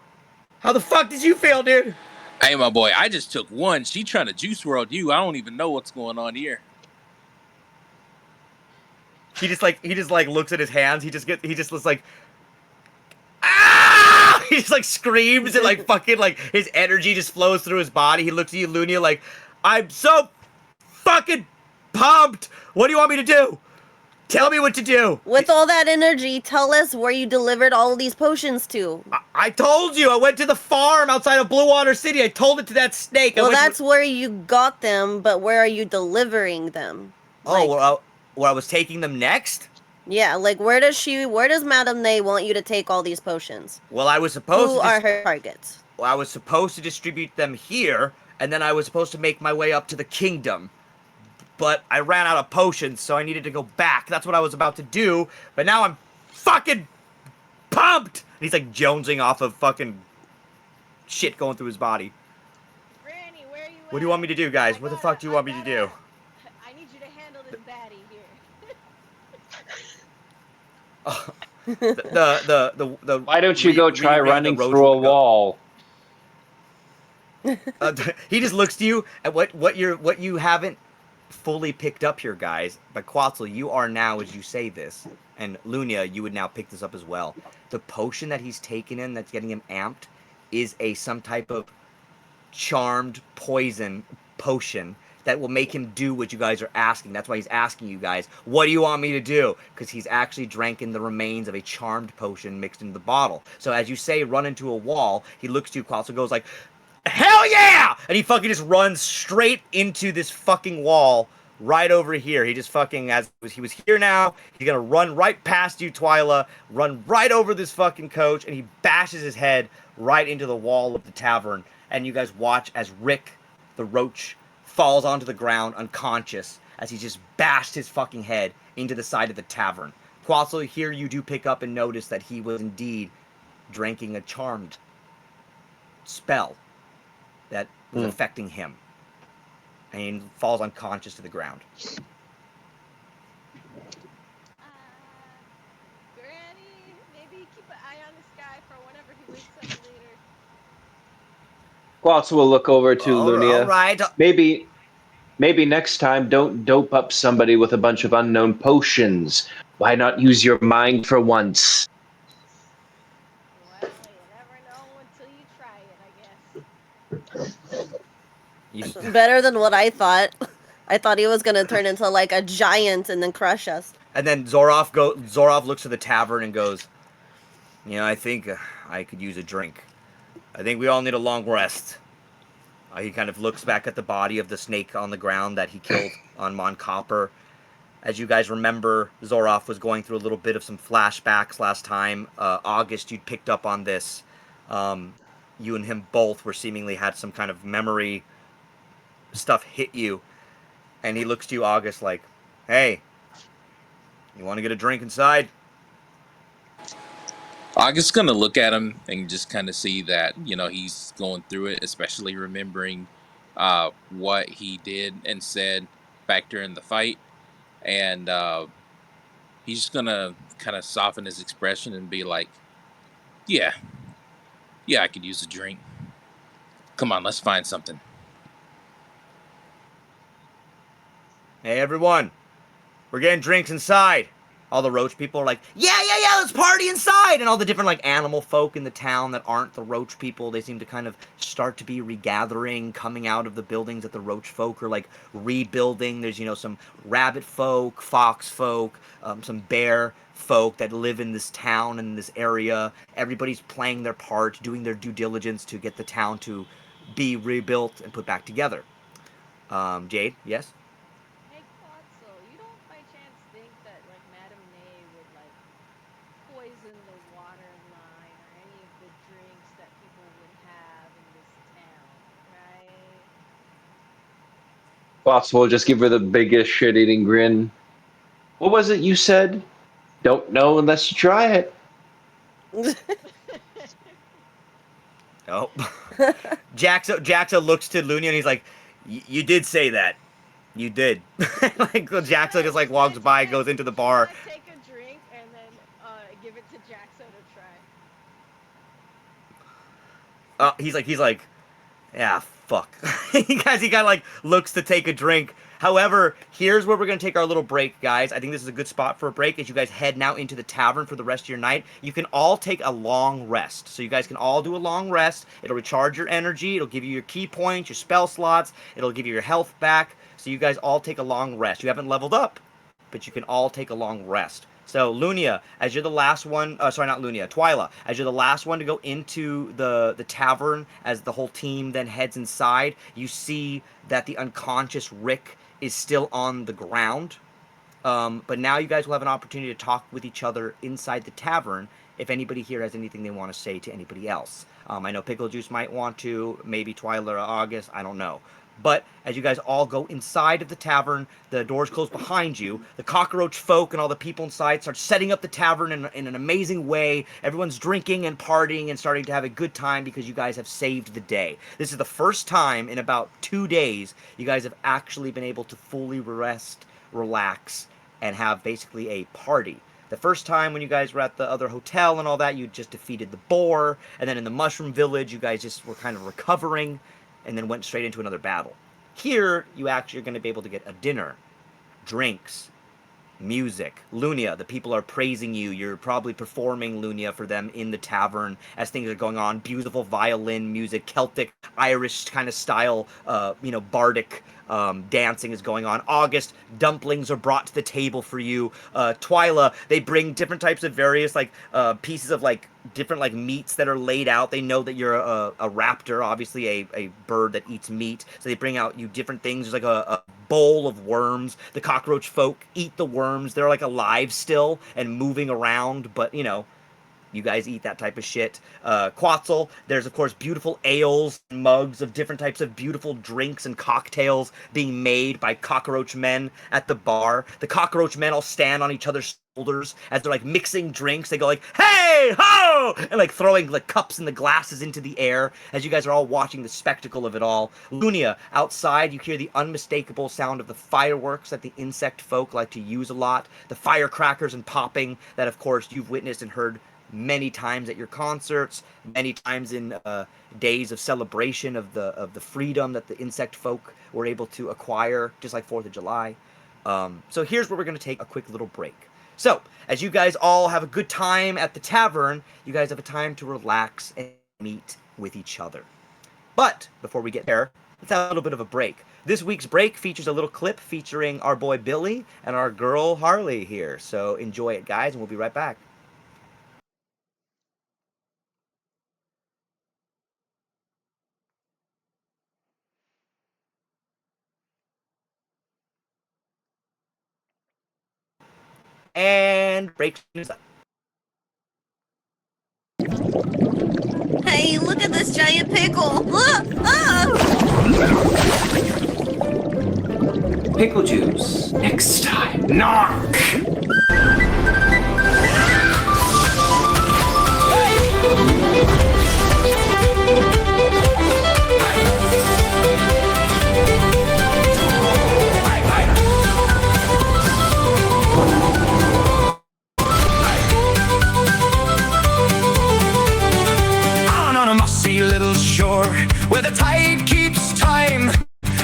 How the fuck did you feel, dude?" Hey, my boy, I just took one. She trying to juice world you. I don't even know what's going on here. He just looks at his hands. He just looks like, ah! He just like screams and like fucking like his energy just flows through his body. He looks at you, Lunia, like, "I'm so fucking pumped. What do you want me to do? Tell me what to do." With all that energy, tell us where you delivered all of these potions to. I told you. I went to the farm outside of Blue Water City. I told it to that snake. Well, that's where you got them, but where are you delivering them? Oh, well, where I was taking them next? Yeah, like where does Madame Nay want you to take all these potions? Well, I was supposed Who to are her targets? Well, I was supposed to distribute them here and then I was supposed to make my way up to the kingdom. But I ran out of potions, so I needed to go back. That's what I was about to do, but now I'm fucking pumped! And he's like jonesing off of fucking shit going through his body. Granny, where are you What do you want me to do, guys? What the fuck do you want me to do? I need you to handle this baddie here. The Why don't you go try running through a wall? He just looks to you at what you haven't fully picked up here, guys. But Quetzal, you are now, as you say this, and Lunia, you would now pick this up as well. The potion that he's taken in that's getting him amped is some type of charmed poison potion that will make him do what you guys are asking. That's why he's asking you guys, what do you want me to do? Because he's actually drank in the remains of a charmed potion mixed into the bottle. So as you say, run into a wall, he looks to you, Quetzal, goes like, hell yeah! And he fucking just runs straight into this fucking wall right over here. He just fucking, he was here now, he's gonna run right past you, Twyla, run right over this fucking coach, and he bashes his head right into the wall of the tavern. And you guys watch as Rick, the roach, falls onto the ground unconscious as he just bashed his fucking head into the side of the tavern. Quetzal, here you do pick up and notice that he was indeed drinking a charmed spell that was affecting him. And he falls unconscious to the ground. Granny, maybe keep an eye on this guy for whenever he wakes up later. Quetzal will look over to Lunia. All right. Maybe next time don't dope up somebody with a bunch of unknown potions. Why not use your mind for once? Well, you never know until you try it, I guess. Better than what I thought. I thought he was gonna turn into like a giant and then crush us. And then Zorov looks to the tavern and goes, you know, I think I could use a drink. I think we all need a long rest. He kind of looks back at the body of the snake on the ground that he killed on Mon Copper. As you guys remember, Zorov was going through a little bit of some flashbacks last time. August, you'd picked up on this. You and him both were seemingly had some kind of memory stuff hit you. And he looks to you, August, like, hey, you want to get a drink inside? August's gonna look at him and just kind of see that, you know, he's going through it, especially remembering what he did and said back during the fight. And he's just gonna kind of soften his expression and be like, yeah, I could use a drink. Come on, let's find something. Hey, everyone, we're getting drinks inside. All the roach people are like, yeah, let's party inside. And all the different, like, animal folk in the town that aren't the roach people, they seem to kind of start to be regathering, coming out of the buildings that the roach folk are, like, rebuilding. There's, you know, some rabbit folk, fox folk, some bear folk that live in this town and this area. Everybody's playing their part, doing their due diligence to get the town to be rebuilt and put back together. Jade, yes? Hey, Quetzal, you don't by chance think that, like, Madame Nay would, like, poison the water line or any of the drinks that people would have in this town, right? Quetzal will just give her the biggest shit-eating grin. What was it you said? Don't know unless you try it. Oh. Jaxa looks to Lunia and he's like, you did say that. You did. Like, Jaxa just, like, walks by, goes into the bar. Take a drink and then give it to Jaxa to try. He's like, yeah, fuck. he kind of, like, looks to take a drink. However, here's where we're going to take our little break, guys. I think this is a good spot for a break as you guys head now into the tavern for the rest of your night. You can all take a long rest. So you guys can all do a long rest. It'll recharge your energy. It'll give you your key points, your spell slots. It'll give you your health back. So you guys all take a long rest. You haven't leveled up, but you can all take a long rest. So, Lunia, as you're the last one, sorry, not Lunia, Twyla, as you're the last one to go into the tavern, as the whole team then heads inside, you see that the unconscious Rick is still on the ground. But now you guys will have an opportunity to talk with each other inside the tavern if anybody here has anything they want to say to anybody else. I know Pickle Juice might want to, maybe Twyla or August, I don't know. But as you guys all go inside of the tavern, the doors close behind you. The cockroach folk and all the people inside start setting up the tavern in an amazing way. Everyone's drinking and partying and starting to have a good time because you guys have saved the day. This is the first time in about 2 days you guys have actually been able to fully rest, relax, and have basically a party. The first time when you guys were at the other hotel and all that, you just defeated the boar, and then in the Mushroom Village, you guys just were kind of recovering, and then went straight into another battle. Here, you actually are going to be able to get a dinner, drinks, music. Lunia, the people are praising you. You're probably performing Lunia for them in the tavern as things are going on. Beautiful violin music, Celtic, Irish kind of style, bardic dancing is going on. August, dumplings are brought to the table for you. Twyla, they bring different types of various pieces of different meats that are laid out. They know that you're a raptor, obviously a bird that eats meat. So they bring out you different things. There's a bowl of worms. The cockroach folk eat the worms. They're alive still and moving around, but you guys eat that type of shit. Quetzal, there's of course beautiful ales and mugs of different types of beautiful drinks and cocktails being made by cockroach men at the bar. The cockroach men all stand on each other's shoulders as they're mixing drinks. They go hey ho, and throwing cups and the glasses into the air as you guys are all watching the spectacle of it all. Lunia, outside you hear the unmistakable sound of the fireworks that the insect folk like to use a lot. The firecrackers and popping that of course you've witnessed and heard many times at your concerts, many times in days of celebration of the freedom that the insect folk were able to acquire, just like 4th of July. So here's where we're going to take a quick little break. So, as you guys all have a good time at the tavern, you guys have a time to relax and meet with each other. But, before we get there, let's have a little bit of a break. This week's break features a little clip featuring our boy Billy and our girl Harley here. So enjoy it, guys, and we'll be right back. And break is up. Hey, look at this giant pickle! Pickle juice. Next time. Knock! On a mossy little shore where the tide keeps time,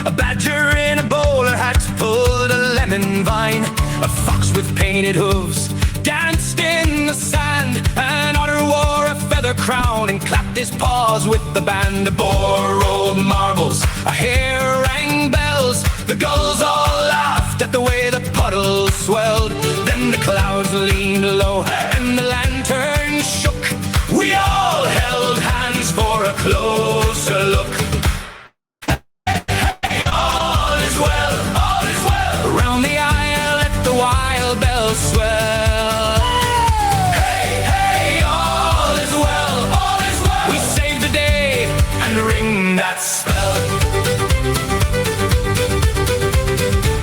a badger in a bowler hat pulled a lemon vine. A fox with painted hooves danced in the sand. An otter wore a feather crown and clapped his paws with the band. A boar rolled marbles, a hare rang bells. The gulls all laughed at the way the puddles swelled. Then the clouds leaned low and the lantern shook. We all held hands for a closer look. Swell. Hey, hey, all is well, all is well. We saved the day and ring that spell.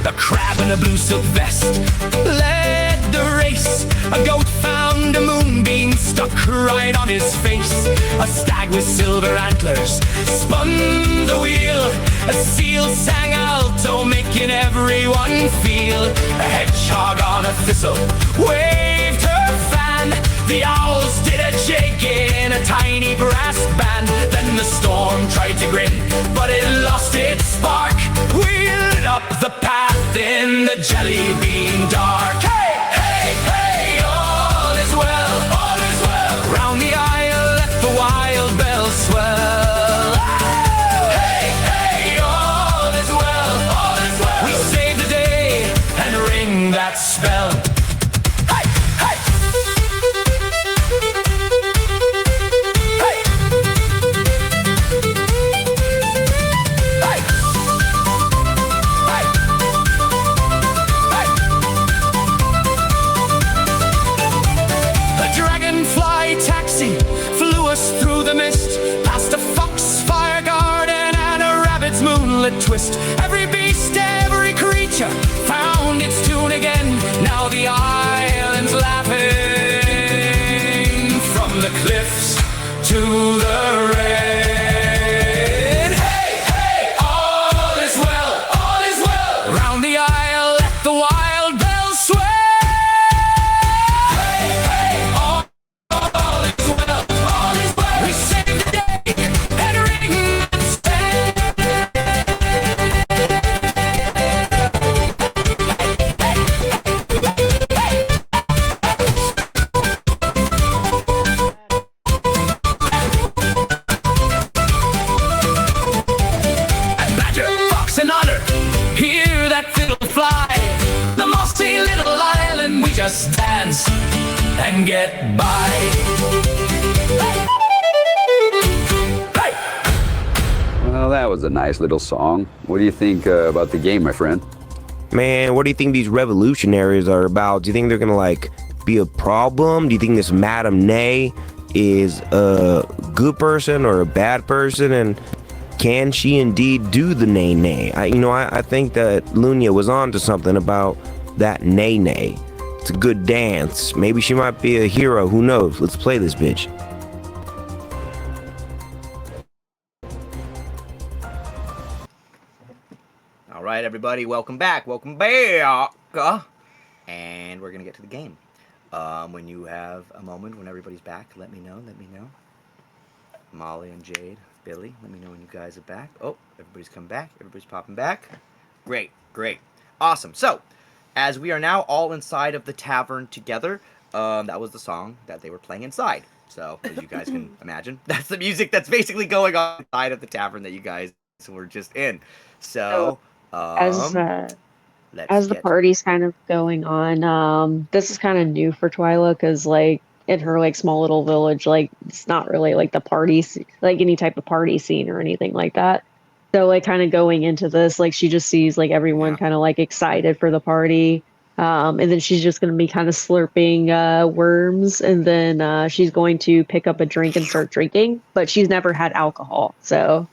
The crab in a blue silk vest led the race. A goat found a moonbeam stuck right on his face. A stag with silver antlers spun the wheel. A seal sang alto, making everyone feel. A hedgehog on a thistle waved her fan. The owls did a jig in a tiny brass band. Then the storm tried to grin, but it lost its spark. We lit up the path in the jelly bean dark. Hey, hey, hey, all is well, all is well. Round the aisle let the wild bells swell. Hey, hey, all is well, all is well. We save the day and ring that spell. Hey, hey. Hey. Hey. Hey. Hey. dance and get by. Well, that was a nice little song. What do you think about the game, my friend? Man, what do you think these revolutionaries are about? Do you think they're gonna like be a problem? Do you think this Madame Nay is a good person or a bad person? And can she indeed do the nay nay? I think that Lunia was onto something about that nay nay. It's a good dance. Maybe she might be a hero. Who knows? Let's play this bitch. All right, everybody, welcome back. And we're gonna get to the game. When you have a moment, when everybody's back, let me know. Molly and Jade, Billy, let me know when you guys are back. Oh, everybody's come back. Everybody's popping back. Great. Awesome. So, as we are now all inside of the tavern together, that was the song that they were playing inside. So, as you guys can imagine, that's the music that's basically going on inside of the tavern that you guys were just in. So, as the party's kind of going on, this is kind of new for Twyla because like in her like small little village, like it's not really like the party like any type of party scene or anything like that. So like kind of going into this, like she just sees like everyone kind of like excited for the party. And then she's just going to be kind of slurping worms, and then she's going to pick up a drink and start drinking, but she's never had alcohol, so.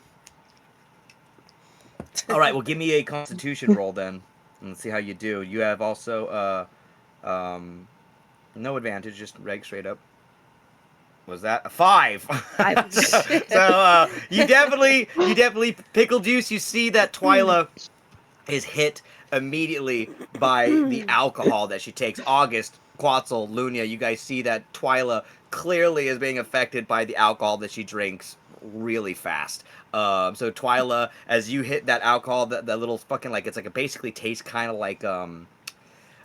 All right, well, give me a Constitution roll then, and let's see how you do. You have also no advantage, just reg straight up. Was that a 5? so you definitely pickle juice. You see that Twyla is hit immediately by the alcohol that she takes. August, Quetzal, Lunia, you guys see that Twyla clearly is being affected by the alcohol that she drinks really fast. So Twyla, as you hit that alcohol, that little fucking like it's like it basically tastes kind of like a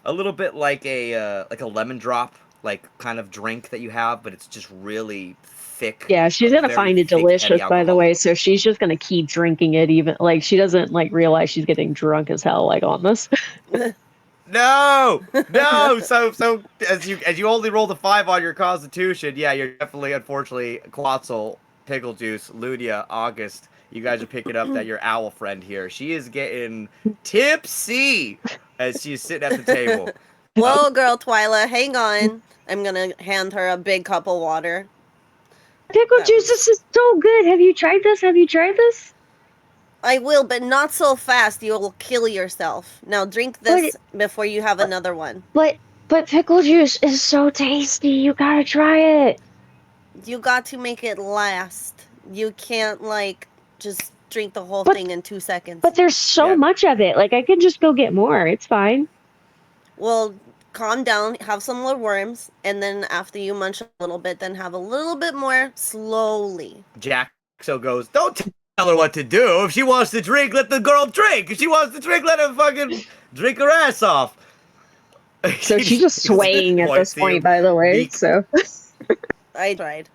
little bit like a lemon drop like kind of drink that you have, but it's just really thick. Yeah, she's gonna find it delicious, by the way. So she's just gonna keep drinking it, even like she doesn't like realize she's getting drunk as hell like on this. No. So as you only rolled a 5 on your Constitution, yeah, you're definitely unfortunately Quetzal, Pickle Juice, Ludia, August. You guys are picking up that your owl friend here. She is getting tipsy as she's sitting at the table. Whoa, girl, Twyla, hang on. I'm gonna hand her a big cup of water. Pickle juice, this is so good. Have you tried this? I will, but not so fast. You'll kill yourself. Now drink this before you have another one. But pickle juice is so tasty. You gotta try it. You got to make it last. You can't, like, just drink the whole thing in 2 seconds. But there's so much of it. Like, I could just go get more. It's fine. Well, calm down. Have some more worms. And then after you munch a little bit, then have a little bit more slowly. Jack so goes, don't tell her what to do. If she wants to drink, let the girl drink. If she wants to drink, let her fucking drink her ass off. So she's just swaying at this point, by the way. So I tried.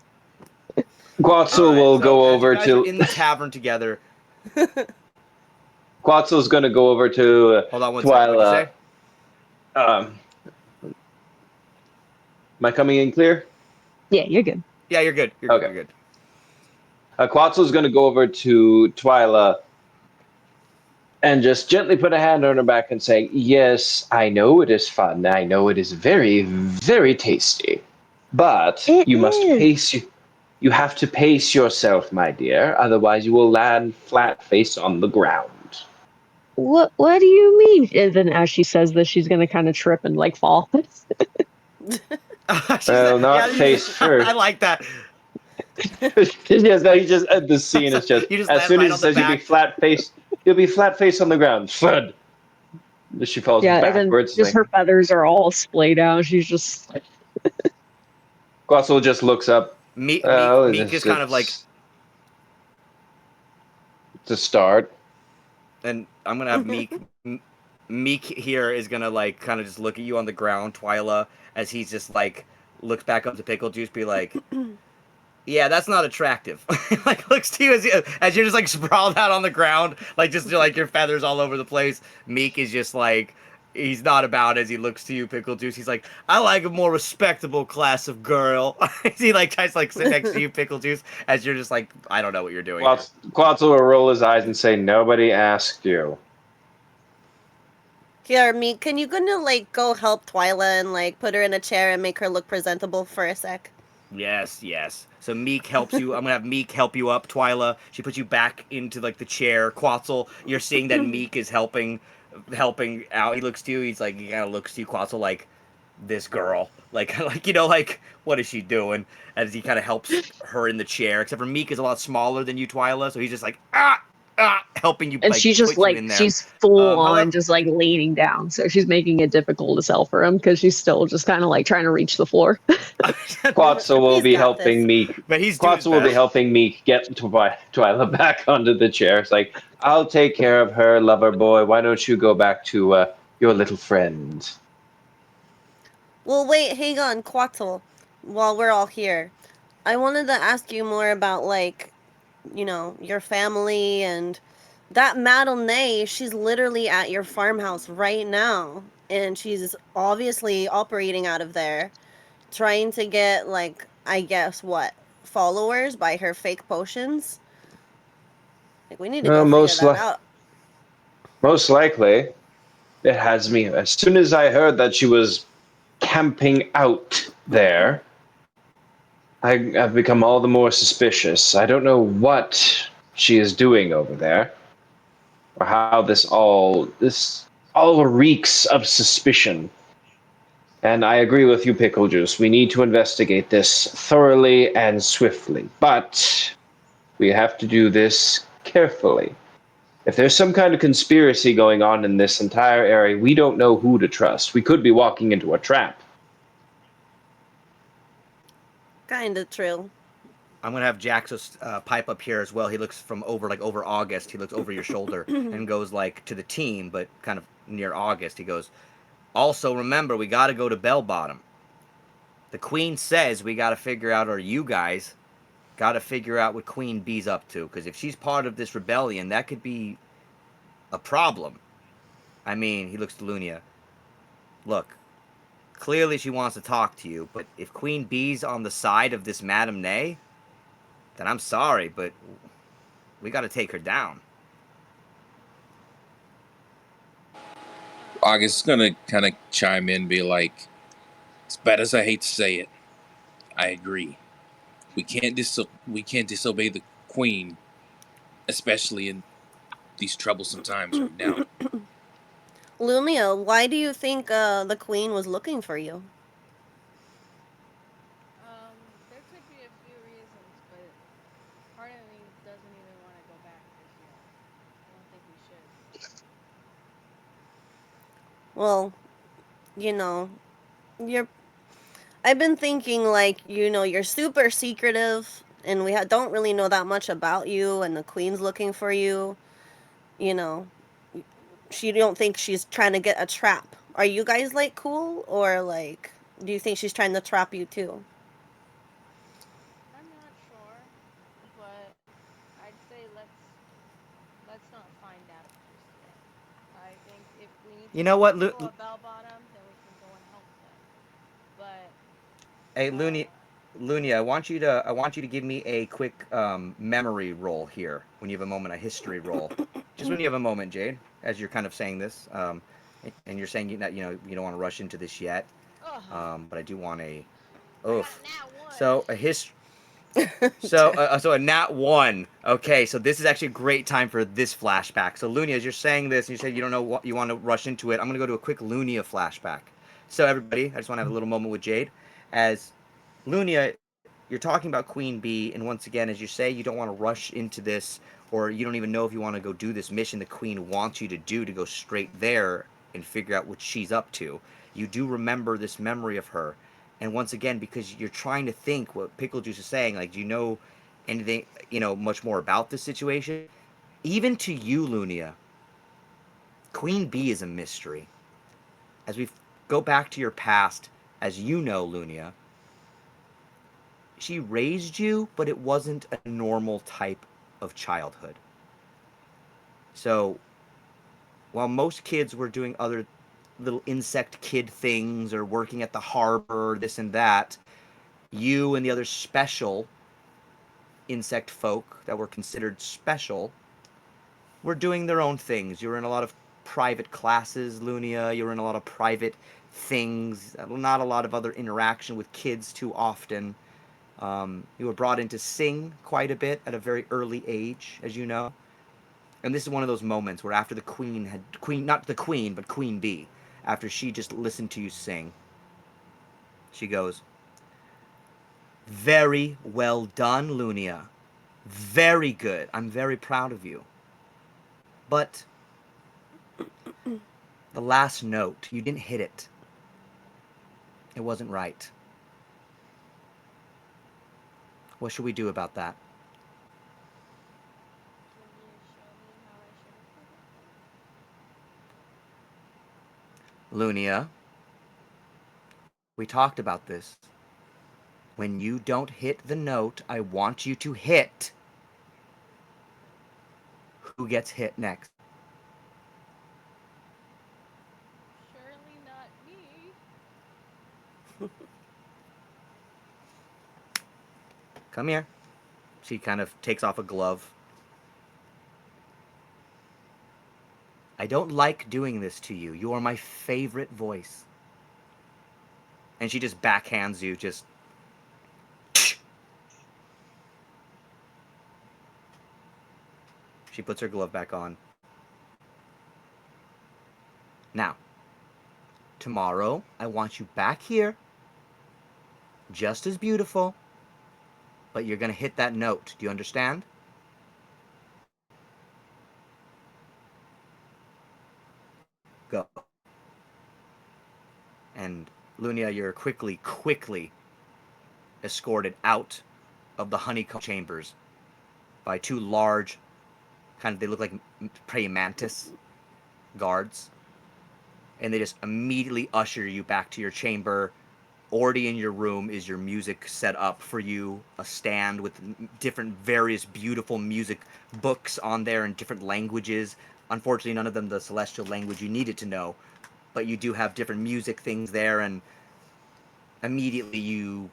Quetzal will go over to in the tavern together. Quetzal's gonna go over to Hold on one Twyla. second. What'd you say? Am I coming in clear? yeah, you're good. Yeah, you're good. You're good. Quetzal's gonna go over to Twyla and just gently put a hand on her back and say, "Yes, I know it is fun. I know it is very, very tasty, but you must pace. You have to pace yourself, my dear. Otherwise, you will land flat face on the ground." What do you mean? And then as she says this, she's gonna kind of trip and like fall. Well, not face first. I like that. Yes, no, he just the scene is just as soon as he says you'll be flat face on the ground. Thud. She falls backwards. And then just her feathers are all splayed out. She's just. Quetzal just looks up. Meek is kind of like to start. And I'm gonna have Meek here is gonna like kind of just look at you on the ground, Twyla, as he's just like looks back up to Pickle Juice, be like, "Yeah, that's not attractive." Like looks to you as you're just like sprawled out on the ground, like just like your feathers all over the place. Meek is just like he's not about as he looks to you, Pickle Juice. He's like, I like a more respectable class of girl. He like tries to like sit next to you, Pickle Juice, as you're just like, I don't know what you're doing. Quetzal will roll his eyes and say, "Nobody asked you." Here, Meek, can you gonna like go help Twyla and like put her in a chair and make her look presentable for a sec? Yes. So Meek helps you. I'm gonna have Meek help you up, Twyla. She puts you back into like the chair. Quetzal, you're seeing that Meek is helping out. He looks to you. He's like, he kind of looks to you, Quetzal, like this girl, like like what is she doing? As he kind of helps her in the chair. Except for Meek is a lot smaller than you, Twyla, so he's just like helping you, And like she's just put you like, in there. she's full on However, just like leaning down. So she's making it difficult to sell for him because she's still just kind of like trying to reach the floor. Quetzal will He's be got helping this. Meek. but he's doing his Quetzal will be best. helping Meek get Twyla back onto the chair. It's like, I'll take care of her, lover boy. Why don't you go back to your little friend? Well, wait, hang on, Quetzal. While we're all here, I wanted to ask you more about like, your family and that Madeleine. She's literally at your farmhouse right now, and she's obviously operating out of there, trying to get like, I guess what, followers by her fake potions. Like, we need to go figure that out. Most likely, it has me. As soon as I heard that she was camping out there, I've become all the more suspicious. I don't know what she is doing over there, or how this all reeks of suspicion. And I agree with you, Pickle Juice. We need to investigate this thoroughly and swiftly, but we have to do this carefully. If there's some kind of conspiracy going on in this entire area, we don't know who to trust. We could be walking into a trap. Kinda true. I'm gonna have Jaxos pipe up here as well. He looks from over August. He looks over your shoulder and goes like to the team, but kind of near August. He goes, also remember, we got to go to Bell Bottom. The Queen says we got to figure out, or you guys got to figure out what Queen Bee's up to, because if she's part of this rebellion, that could be a problem. I mean, he looks to Lunia. Look, clearly she wants to talk to you, but if Queen Bee's on the side of this Madame Nay, then I'm sorry, but we got to take her down. August is gonna kind of chime in, be like, as bad as I hate to say it, I agree. We can't disobey the queen, especially in these troublesome times right now. Lumia, why do you think the Queen was looking for you? There could be a few reasons, but part of me doesn't even want to go back just yet. I don't think we should. Well, you're. I've been thinking like, you're super secretive, and we don't really know that much about you, and the Queen's looking for you. You know, she don't think she's trying to get a trap. Are you guys like cool, or like, do you think she's trying to trap you too? I'm not sure, but I'd say let's not find out just yet. I think if we need to You know help what, people at Bell Bottom, then we can go and help them. But Hey, Lunia, I want you to give me a quick memory roll here when you have a moment, a history roll. Just when you have a moment, Jade, as you're kind of saying this, and you're saying you don't want to rush into this yet, but I do want a, oof. So a history. So a nat 1. Okay, so this is actually a great time for this flashback. So Lunia, as you're saying this, and you said you don't know what you want to rush into it, I'm gonna go to a quick Lunia flashback. So everybody, I just want to have a little moment with Jade, as Lunia, you're talking about Queen Bee, and once again, as you say, you don't want to rush into this, or you don't even know if you want to go do this mission the Queen wants you to do, to go straight there and figure out what she's up to. You do remember this memory of her. And once again, because you're trying to think what Pickle Juice is saying, like, do you know anything, much more about this situation? Even to you, Lunia, Queen Bee is a mystery. As we go back to your past, as you know, Lunia, she raised you, but it wasn't a normal type of childhood. So, while most kids were doing other little insect kid things or working at the harbor, this and that, you and the other special insect folk that were considered special were doing their own things. You were in a lot of private classes, Lunia. You were in a lot of private things. Not a lot of other interaction with kids too often. You were brought in to sing quite a bit at a very early age, as you know. And this is one of those moments where after the not the queen, but Queen Bee, after she just listened to you sing, she goes, "Very well done, Lunia. Very good. I'm very proud of you. But the last note, you didn't hit it. It wasn't right. What should we do about that?" Can you show me how I should have put it then? Lunia, we talked about this. When you don't hit the note I want you to hit, who gets hit next? Surely not me. Come here. She kind of takes off a glove. I don't like doing this to you. You are my favorite voice. And she just backhands you, just. She puts her glove back on. Now, tomorrow, I want you back here. Just as beautiful. But you're going to hit that note. Do you understand? Go. And Lunia, you're quickly escorted out of the honeycomb chambers by two large, they look like praying mantis guards. And they just immediately usher you back to your chamber. Already in your room is your music set up for you, a stand with different various beautiful music books on there in different languages. Unfortunately, none of them the celestial language you needed to know, but you do have different music things there, and immediately you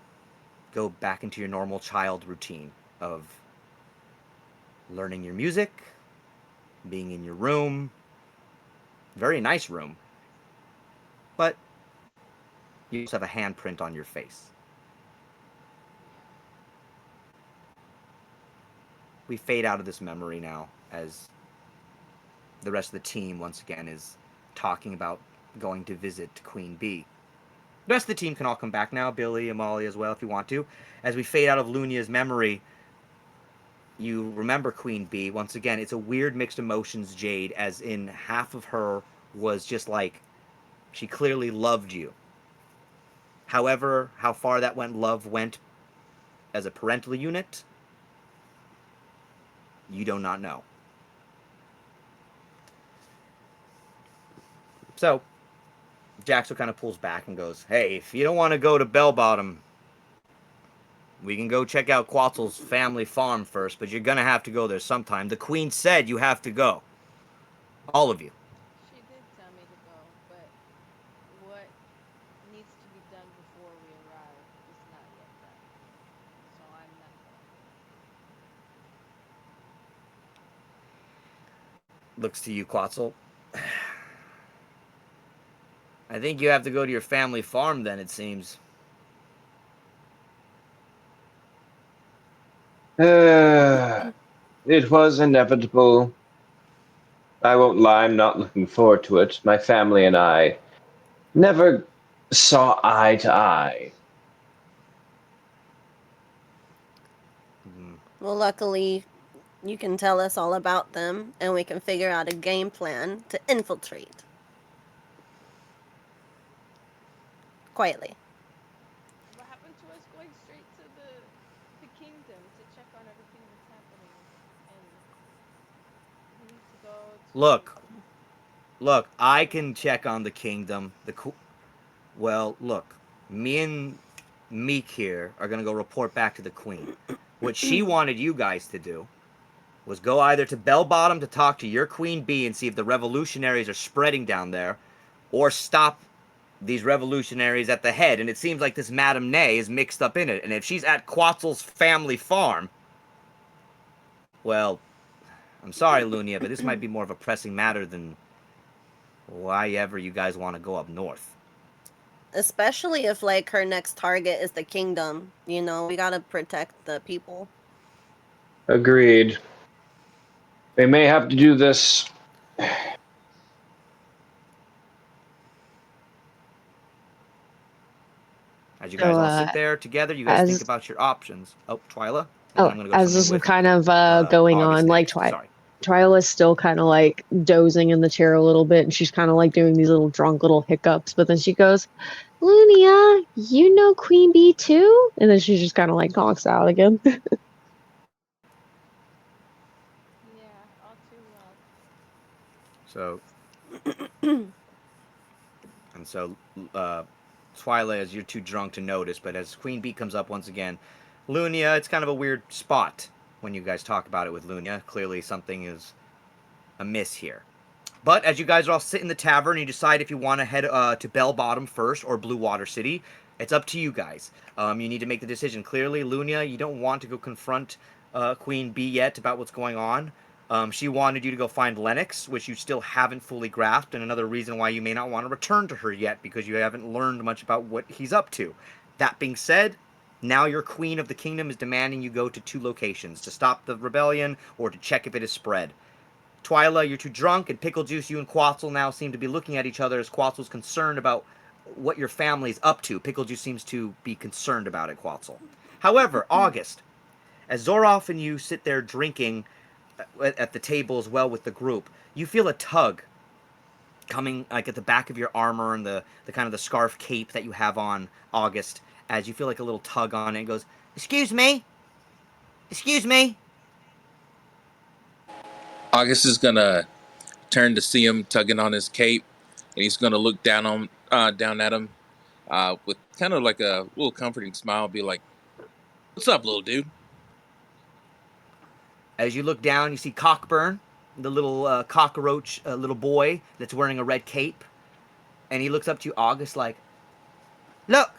go back into your normal child routine of learning your music, being in your room. Very nice room. But you just have a handprint on your face. We fade out of this memory now as the rest of the team once again is talking about going to visit Queen Bee. The rest of the team can all come back now, Billy, Amalia as well if you want to. As we fade out of Lunia's memory, you remember Queen Bee. Once again, it's a weird mixed emotions, Jade, as in half of her was just like, she clearly loved you. However, how far that love went as a parental unit, you do not know. So, Jaxo kind of pulls back and goes, "Hey, if you don't want to go to Bell Bottom, we can go check out Quetzal's family farm first, but you're going to have to go there sometime. The Queen said you have to go. All of you." She did tell me to go, but what needs to be done before we arrive is not yet done. So I'm not going. Looks to you, Quetzal. "I think you have to go to your family farm then, it seems." It was inevitable. I won't lie, I'm not looking forward to it. My family and I never saw eye to eye. Well, luckily, you can tell us all about them, and we can figure out a game plan to infiltrate. Quietly. What happened to us going straight to the kingdom to check on everything that's happening? And we need to go to. Look, I can check on the kingdom. Well, look, me and Meek here are gonna go report back to the queen. What she wanted you guys to do was go either to Bell Bottom to talk to your Queen Bee and see if the revolutionaries are spreading down there, or stop these revolutionaries at the head. And it seems like this Madame Ney is mixed up in it. And if she's at Quetzal's family farm, well, I'm sorry, Lunia, but this might be more of a pressing matter than why ever you guys want to go up north. Especially if, like, her next target is the kingdom. You know, we gotta protect the people. Agreed. They may have to do this. As you guys all sit there together, you guys think about your options. Oh, Twyla? And then I'm gonna go as this is with, kind of going August on, like Sorry. Twyla's still kind of like dozing in the chair a little bit, and she's kind of like doing these little drunk little hiccups, but then she goes, Lunia, you know Queen Bee too? And then she just kind of like knocks out again. Yeah, all too well. So, Twyla, as you're too drunk to notice, but as Queen Bee comes up once again, Lunia, it's kind of a weird spot when you guys talk about it with Lunia. Clearly something is amiss here. But as you guys are all sitting in the tavern, you decide if you want to head to Bell Bottom first or Blue Water City. It's up to you guys. You need to make the decision. Clearly, Lunia, you don't want to go confront Queen Bee yet about what's going on. She wanted you to go find Lennox, which you still haven't fully grasped, and another reason why you may not want to return to her yet, because you haven't learned much about what he's up to. That being said, now your Queen of the Kingdom is demanding you go to 2 locations, to stop the rebellion or to check if it has spread. Twyla, you're too drunk, and Pickle Juice, you and Quetzal now seem to be looking at each other as Quetzal's concerned about what your family's up to. Pickle Juice seems to be concerned about it, Quetzal. However, August, as Zoroff and you sit there drinking at the table as well with the group, you feel a tug coming like at the back of your armor and the kind of the scarf cape that you have on, August, as you feel like a little tug on it and goes, "Excuse me? Excuse me?" August is gonna turn to see him tugging on his cape, and he's gonna look down at him with kind of like a little comforting smile, be like, "What's up, little dude?" As you look down, you see Cockburn, the little cockroach little boy that's wearing a red cape. And he looks up to you, August, like, "Look,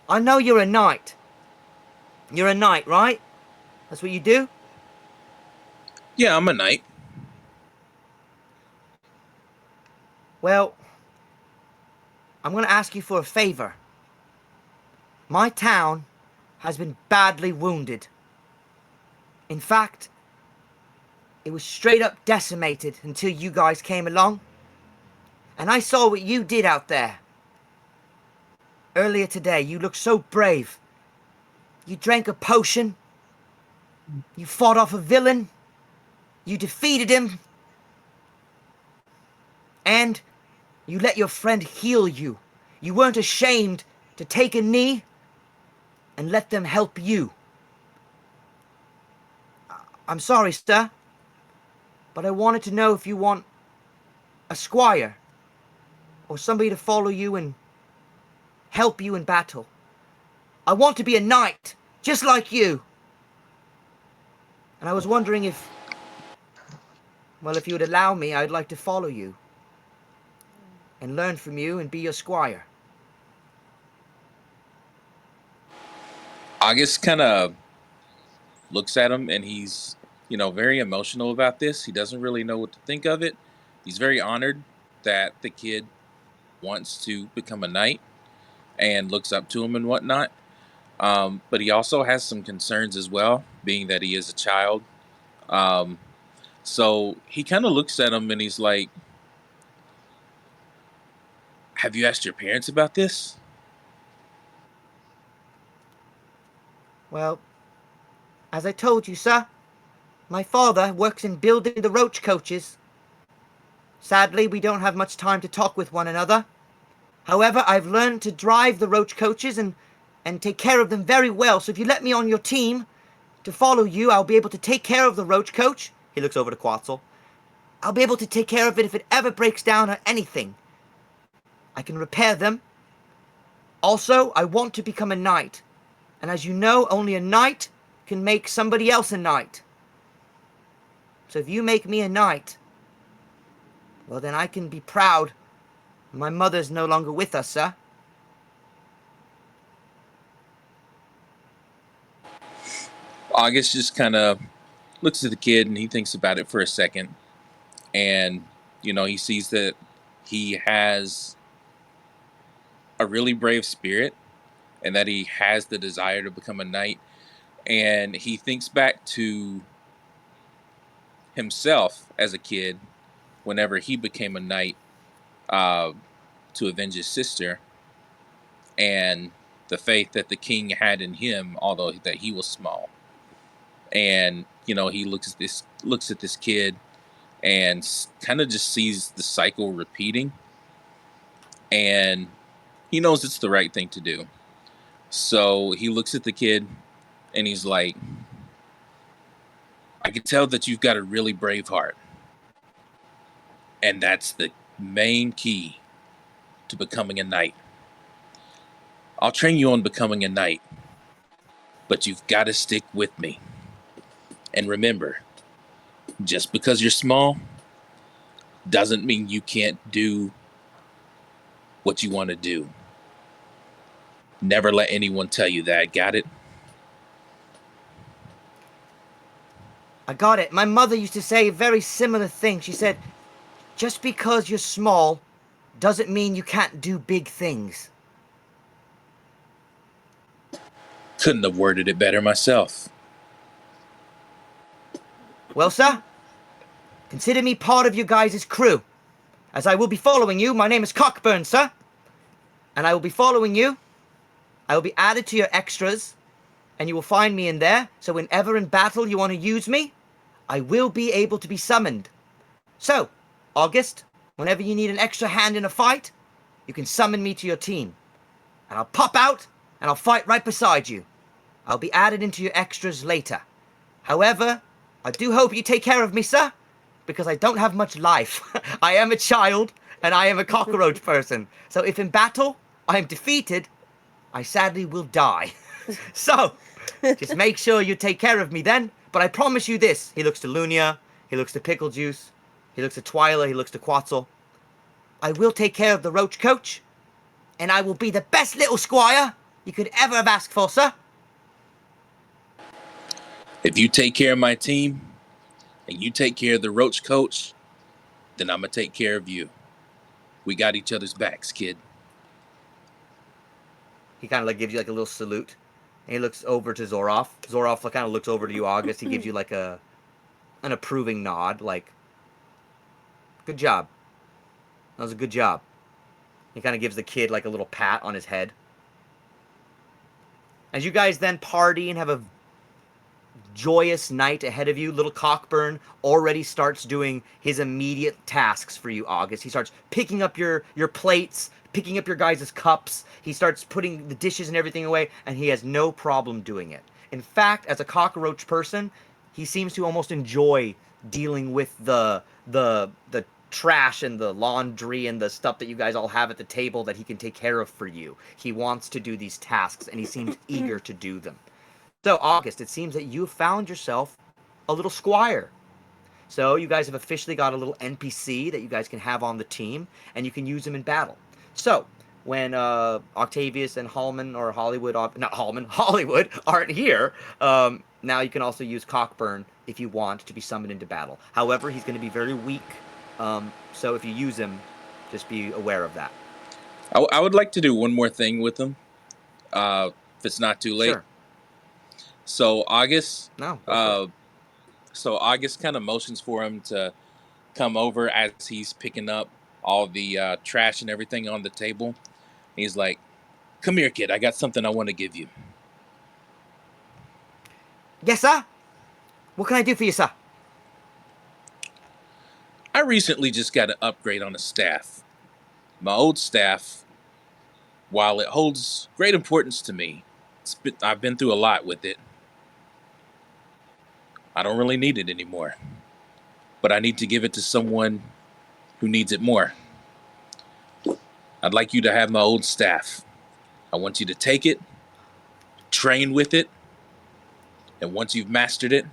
I know you're a knight. You're a knight, right? That's what you do?" "Yeah, I'm a knight." "Well, I'm going to ask you for a favor. My town has been badly wounded. In fact, it was straight up decimated until you guys came along. And I saw what you did out there. Earlier today, you looked so brave. You drank a potion. You fought off a villain. You defeated him. And you let your friend heal you. You weren't ashamed to take a knee and let them help you. I'm sorry, sir, but I wanted to know if you want a squire or somebody to follow you and help you in battle. I want to be a knight, just like you. And I was wondering if you would allow me, I'd like to follow you and learn from you and be your squire." August kind of looks at him, and he's, very emotional about this. He doesn't really know what to think of it. He's very honored that the kid wants to become a knight and looks up to him and whatnot. But he also has some concerns as well, being that he is a child. So he kind of looks at him and he's like, "Have you asked your parents about this?" "Well, as I told you, sir, my father works in building the roach coaches. Sadly, we don't have much time to talk with one another. However, I've learned to drive the roach coaches and take care of them very well. So if you let me on your team to follow you, I'll be able to take care of the roach coach." He looks over to Quetzal. "I'll be able to take care of it if it ever breaks down or anything. I can repair them. Also, I want to become a knight. And as you know, only a knight can make somebody else a knight. So if you make me a knight, well then I can be proud My mother's no longer with us, sir. August just kind of looks at the kid and he thinks about it for a second. And, he sees that he has a really brave spirit and that he has the desire to become a knight. And he thinks back to himself as a kid whenever he became a knight to avenge his sister, and the faith that the king had in him, although that he was small. And he looks at this kid and kind of just sees the cycle repeating, and he knows it's the right thing to do. So he looks at the kid and he's like, I can tell that you've got a really brave heart, and that's the main key to becoming a knight. I'll train you on becoming a knight, but you've got to stick with me. And remember, just because you're small doesn't mean you can't do what you want to do. Never let anyone tell you that. Got it? I got it. My mother used to say a very similar thing. She said, just because you're small doesn't mean you can't do big things. Couldn't have worded it better myself. Well, sir, consider me part of your guys' crew. As I will be following you, my name is Cockburn, sir. And I will be following you. I will be added to your extras, and you will find me in there, so whenever in battle you want to use me, I will be able to be summoned. So, August, whenever you need an extra hand in a fight, you can summon me to your team. And I'll pop out, and I'll fight right beside you. I'll be added into your extras later. However, I do hope you take care of me, sir, because I don't have much life. I am a child, and I am a cockroach person. So if in battle I am defeated, I sadly will die. So, just make sure you take care of me then. But I promise you this. He looks to Lunia. He looks to Pickle Juice. He looks to Twyla. He looks to Quetzal. I will take care of the Roach Coach. And I will be the best little squire you could ever have asked for, sir. If you take care of my team, and you take care of the Roach Coach, then I'm going to take care of you. We got each other's backs, kid. He kind of like gives you like a little salute. And he looks over to Zoroff. Zoroff kind of looks over to you, August. He gives you like an approving nod, like, good job. That was a good job. He kind of gives the kid like a little pat on his head. As you guys then party and have a joyous night ahead of you, little Cockburn already starts doing his immediate tasks for you, August. He starts picking up your plates, picking up your guys' cups. He starts putting the dishes and everything away, and he has no problem doing it. In fact, as a cockroach person, he seems to almost enjoy dealing with the trash and the laundry and the stuff that you guys all have at the table that he can take care of for you. He wants to do these tasks, and he seems eager to do them. So, August, it seems that you found yourself a little squire. So, you guys have officially got a little NPC that you guys can have on the team, and you can use him in battle. So, when Octavius and Hallman, or Hollywood, not Hallman, Hollywood aren't here, now you can also use Cockburn if you want to be summoned into battle. However, he's going to be very weak, so if you use him, just be aware of that. I would like to do one more thing with him, if it's not too late. Sure. So August, No. So August kind of motions for him to come over as he's picking up all the trash and everything on the table. He's like, "Come here, kid. I got something I want to give you." Yes, sir. What can I do for you, sir? I recently just got an upgrade on a staff. My old staff, while it holds great importance to me, I've been through a lot with it. I don't really need it anymore, but I need to give it to someone who needs it more. I'd like you to have my old staff. I want you to take it, train with it, and once you've mastered it,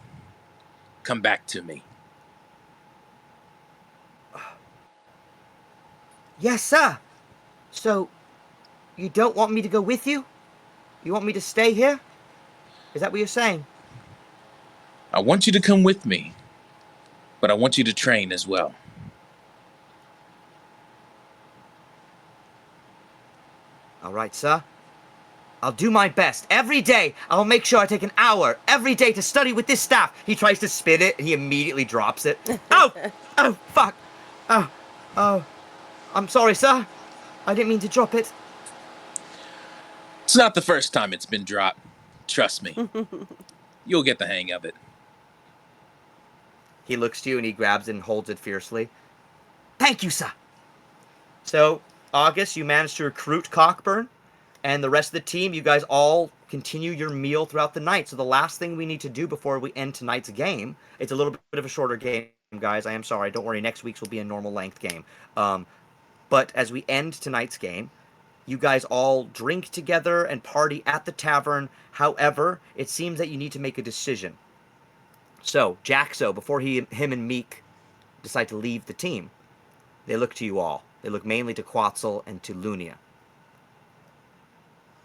come back to me. Yes, sir. So, you don't want me to go with you? You want me to stay here? Is that what you're saying? I want you to come with me, but I want you to train as well. All right, sir. I'll do my best. Every day, I'll make sure I take an hour every day to study with this staff. He tries to spin it, and he immediately drops it. Oh! Oh, fuck! Oh. I'm sorry, sir. I didn't mean to drop it. It's not the first time it's been dropped. Trust me. You'll get the hang of it. He looks to you, and he grabs it and holds it fiercely. Thank you, sir. So, August, you managed to recruit Cockburn, and the rest of the team, you guys all continue your meal throughout the night. So the last thing we need to do before we end tonight's game, it's a little bit of a shorter game, guys. I am sorry. Don't worry. Next week's will be a normal length game. But as we end tonight's game, you guys all drink together and party at the tavern. However, it seems that you need to make a decision. So, Jaxo, before him and Meek decide to leave the team, they look to you all. They look mainly to Quetzal and to Lunia.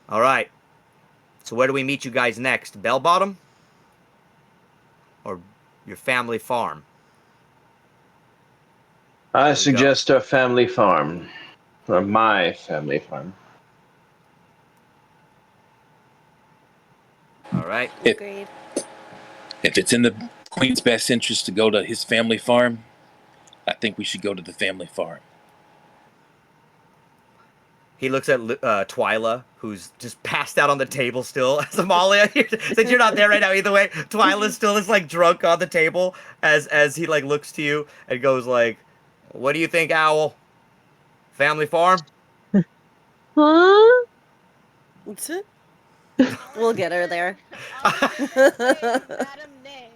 All right. So where do we meet you guys next? Bell Bottom? Or your family farm? I suggest our family farm. Or my family farm. All right. Agreed. If it's in the Queen's best interest to go to his family farm, I think we should go to the family farm. He looks at Twyla, who's just passed out on the table still. As Amalia, since you're not there right now either way, Twyla still is like drunk on the table as he like looks to you and goes like, "What do you think, Owl? Family farm?" Huh? We'll get her there. Madam Nay.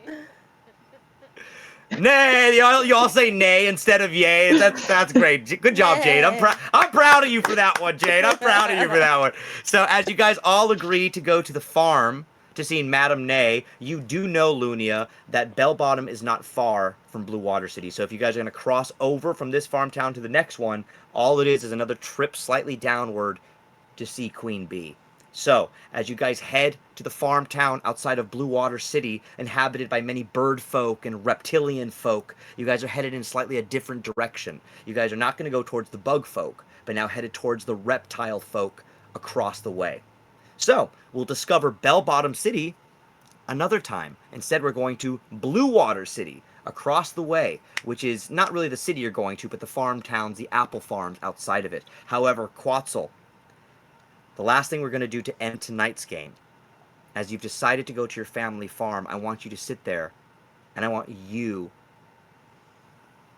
Nay, you all say nay instead of yay. That's great. Good job, Jade. I'm proud of you for that one, Jade. I'm proud of you for that one. So as you guys all agree to go to the farm to see Madam Nay, you do know, Lunia, that Bell Bottom is not far from Blue Water City. So if you guys are going to cross over from this farm town to the next one, all it is another trip slightly downward to see Queen Bee. So, as you guys head to the farm town outside of Blue Water City, inhabited by many bird folk and reptilian folk, you guys are headed in slightly a different direction. You guys are not going to go towards the bug folk, but now headed towards the reptile folk across the way. So, we'll discover Bell Bottom City another time. Instead, we're going to Blue Water City, across the way, which is not really the city you're going to, but the farm towns, the apple farms outside of it. However, Quetzal, the last thing we're going to do to end tonight's game, as you've decided to go to your family farm, I want you to sit there, and I want you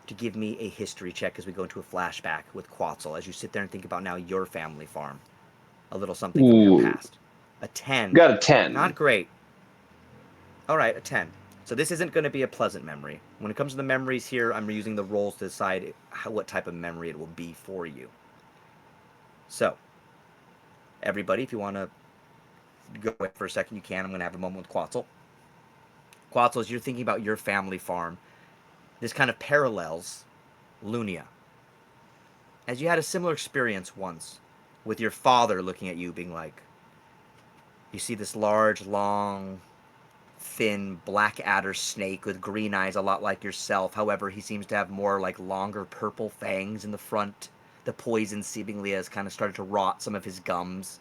to give me a history check as we go into a flashback with Quetzal, as you sit there and think about now your family farm. A little something from your past. A 10. Got a 10. Not great. All right, a 10. So this isn't going to be a pleasant memory. When it comes to the memories here, I'm using the rolls to decide what type of memory it will be for you. So, everybody, if you want to go away for a second, you can. I'm going to have a moment with Quetzal. Quetzal, as you're thinking about your family farm, this kind of parallels Lunia. As you had a similar experience once with your father looking at you being like, you see this large, long, thin black adder snake with green eyes, a lot like yourself. However, he seems to have more like longer purple fangs in the front. The poison seemingly has kind of started to rot some of his gums.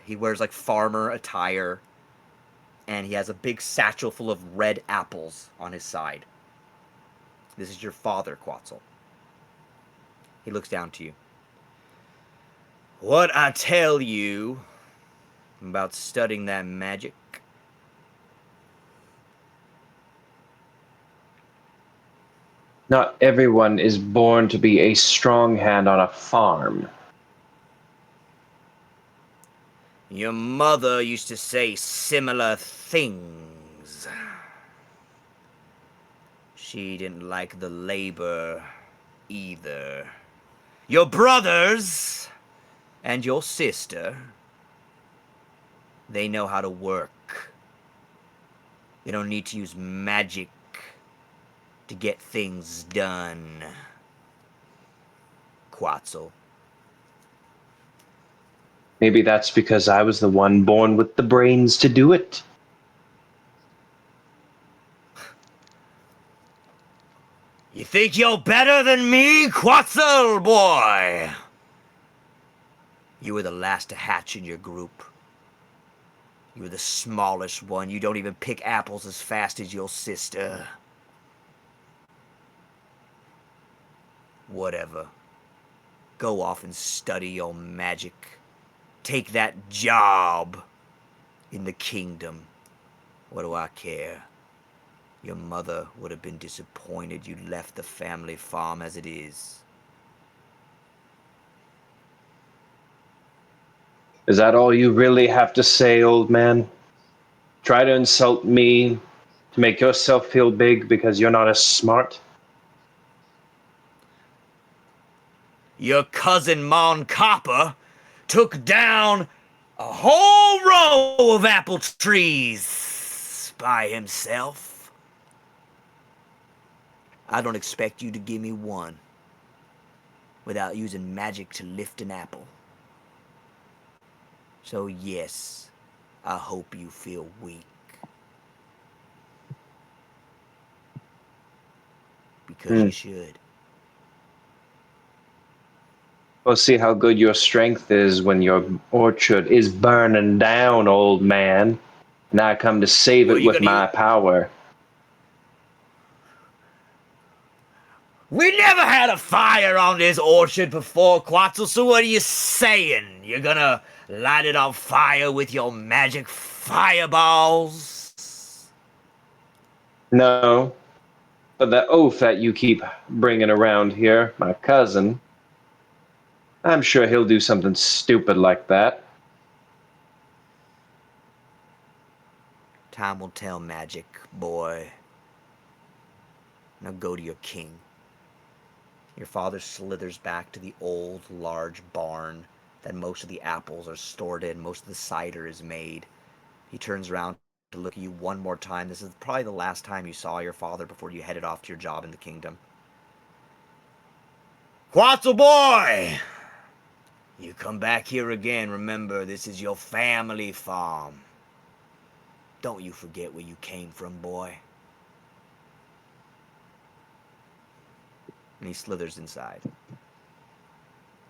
He wears like farmer attire, and he has a big satchel full of red apples on his side. This is your father, Quetzal. He looks down to you. What I tell you about studying that magic? Not everyone is born to be a strong hand on a farm. Your mother used to say similar things. She didn't like the labor either. Your brothers and your sister, they know how to work. They don't need to use magic to get things done. Quetzal. Maybe that's because I was the one born with the brains to do it. You think you're better than me, Quetzal boy? You were the last to hatch in your group. You were the smallest one. You don't even pick apples as fast as your sister. Whatever. Go off and study your magic. Take that job in the kingdom. What do I care? Your mother would have been disappointed you left the family farm as it is. Is that all you really have to say, old man? Try to insult me to make yourself feel big because you're not as smart? Your cousin Mon Copper took down a whole row of apple trees by himself. I don't expect you to give me one without using magic to lift an apple. So yes, I hope you feel weak. Because you should. We'll see how good your strength is when your orchard is burning down, old man. And I come to save it with my power. We never had a fire on this orchard before, Quetzal, so what are you saying? You're gonna light it on fire with your magic fireballs? No, but the oaf that you keep bringing around here, my cousin, I'm sure he'll do something stupid like that. Time will tell, magic boy. Now go to your king. Your father slithers back to the old, large barn that most of the apples are stored in, most of the cider is made. He turns around to look at you one more time. This is probably the last time you saw your father before you headed off to your job in the kingdom. Quetzal boy! You come back here again, remember, this is your family farm. Don't you forget where you came from, boy. And he slithers inside.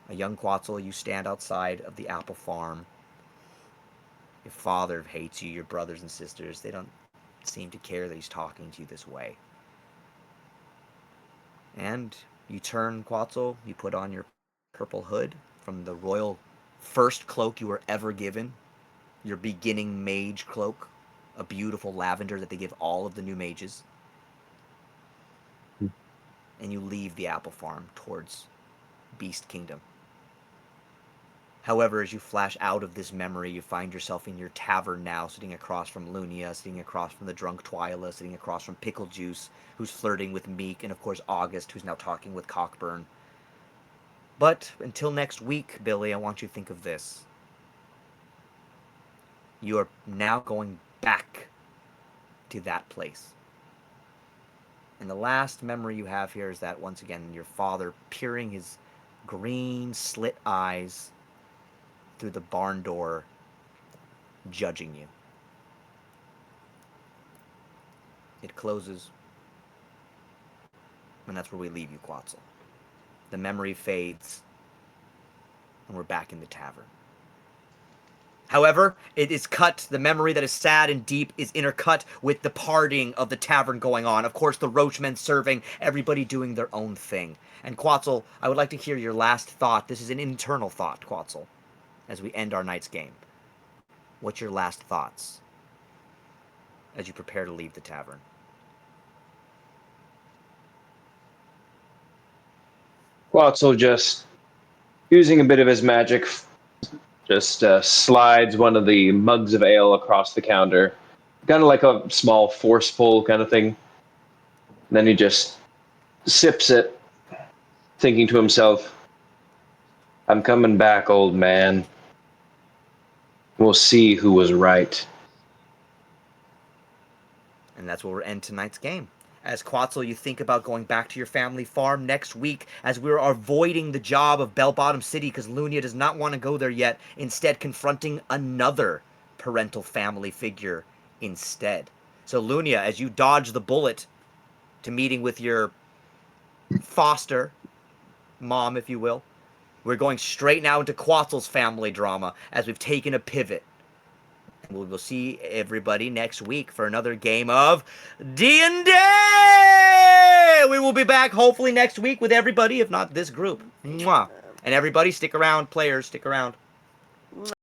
A young Quetzal, you stand outside of the apple farm. Your father hates you, your brothers and sisters. They don't seem to care that he's talking to you this way. And you turn, Quetzal, you put on your purple hood from the royal first cloak you were ever given. Your beginning mage cloak. A beautiful lavender that they give all of the new mages. And you leave the apple farm towards Beast Kingdom. However, as you flash out of this memory, you find yourself in your tavern now, sitting across from Lunia, sitting across from the drunk Twyla, sitting across from Pickle Juice, who's flirting with Meek, and of course August, who's now talking with Cockburn. But until next week, Billy, I want you to think of this. You are now going back to that place. And the last memory you have here is that, once again, your father peering his green slit eyes through the barn door, judging you. It closes, and that's where we leave you, Quetzal. The memory fades, and we're back in the tavern. However, it is cut. The memory that is sad and deep is intercut with the partying of the tavern going on. Of course, the Roachmen serving, everybody doing their own thing. And Quetzal, I would like to hear your last thought. This is an internal thought, Quetzal, as we end our night's game. What's your last thoughts as you prepare to leave the tavern? Quetzal just using a bit of his magic, just slides one of the mugs of ale across the counter, kind of like a small forceful kind of thing. And then he just sips it, thinking to himself, I'm coming back, old man. We'll see who was right. And that's where we'll end tonight's game. as Quetzal, you think about going back to your family farm next week, as we're avoiding the job of Bell Bottom City because Lunia does not want to go there yet, instead confronting another parental family figure instead. So Lunia, as you dodge the bullet to meeting with your foster mom, if you will, we're going straight now into Quetzal's family drama as we've taken a pivot. And we will see everybody next week for another game of D&D! We will be back hopefully next week with everybody, if not this group. Mwah. And everybody stick around, players, stick around.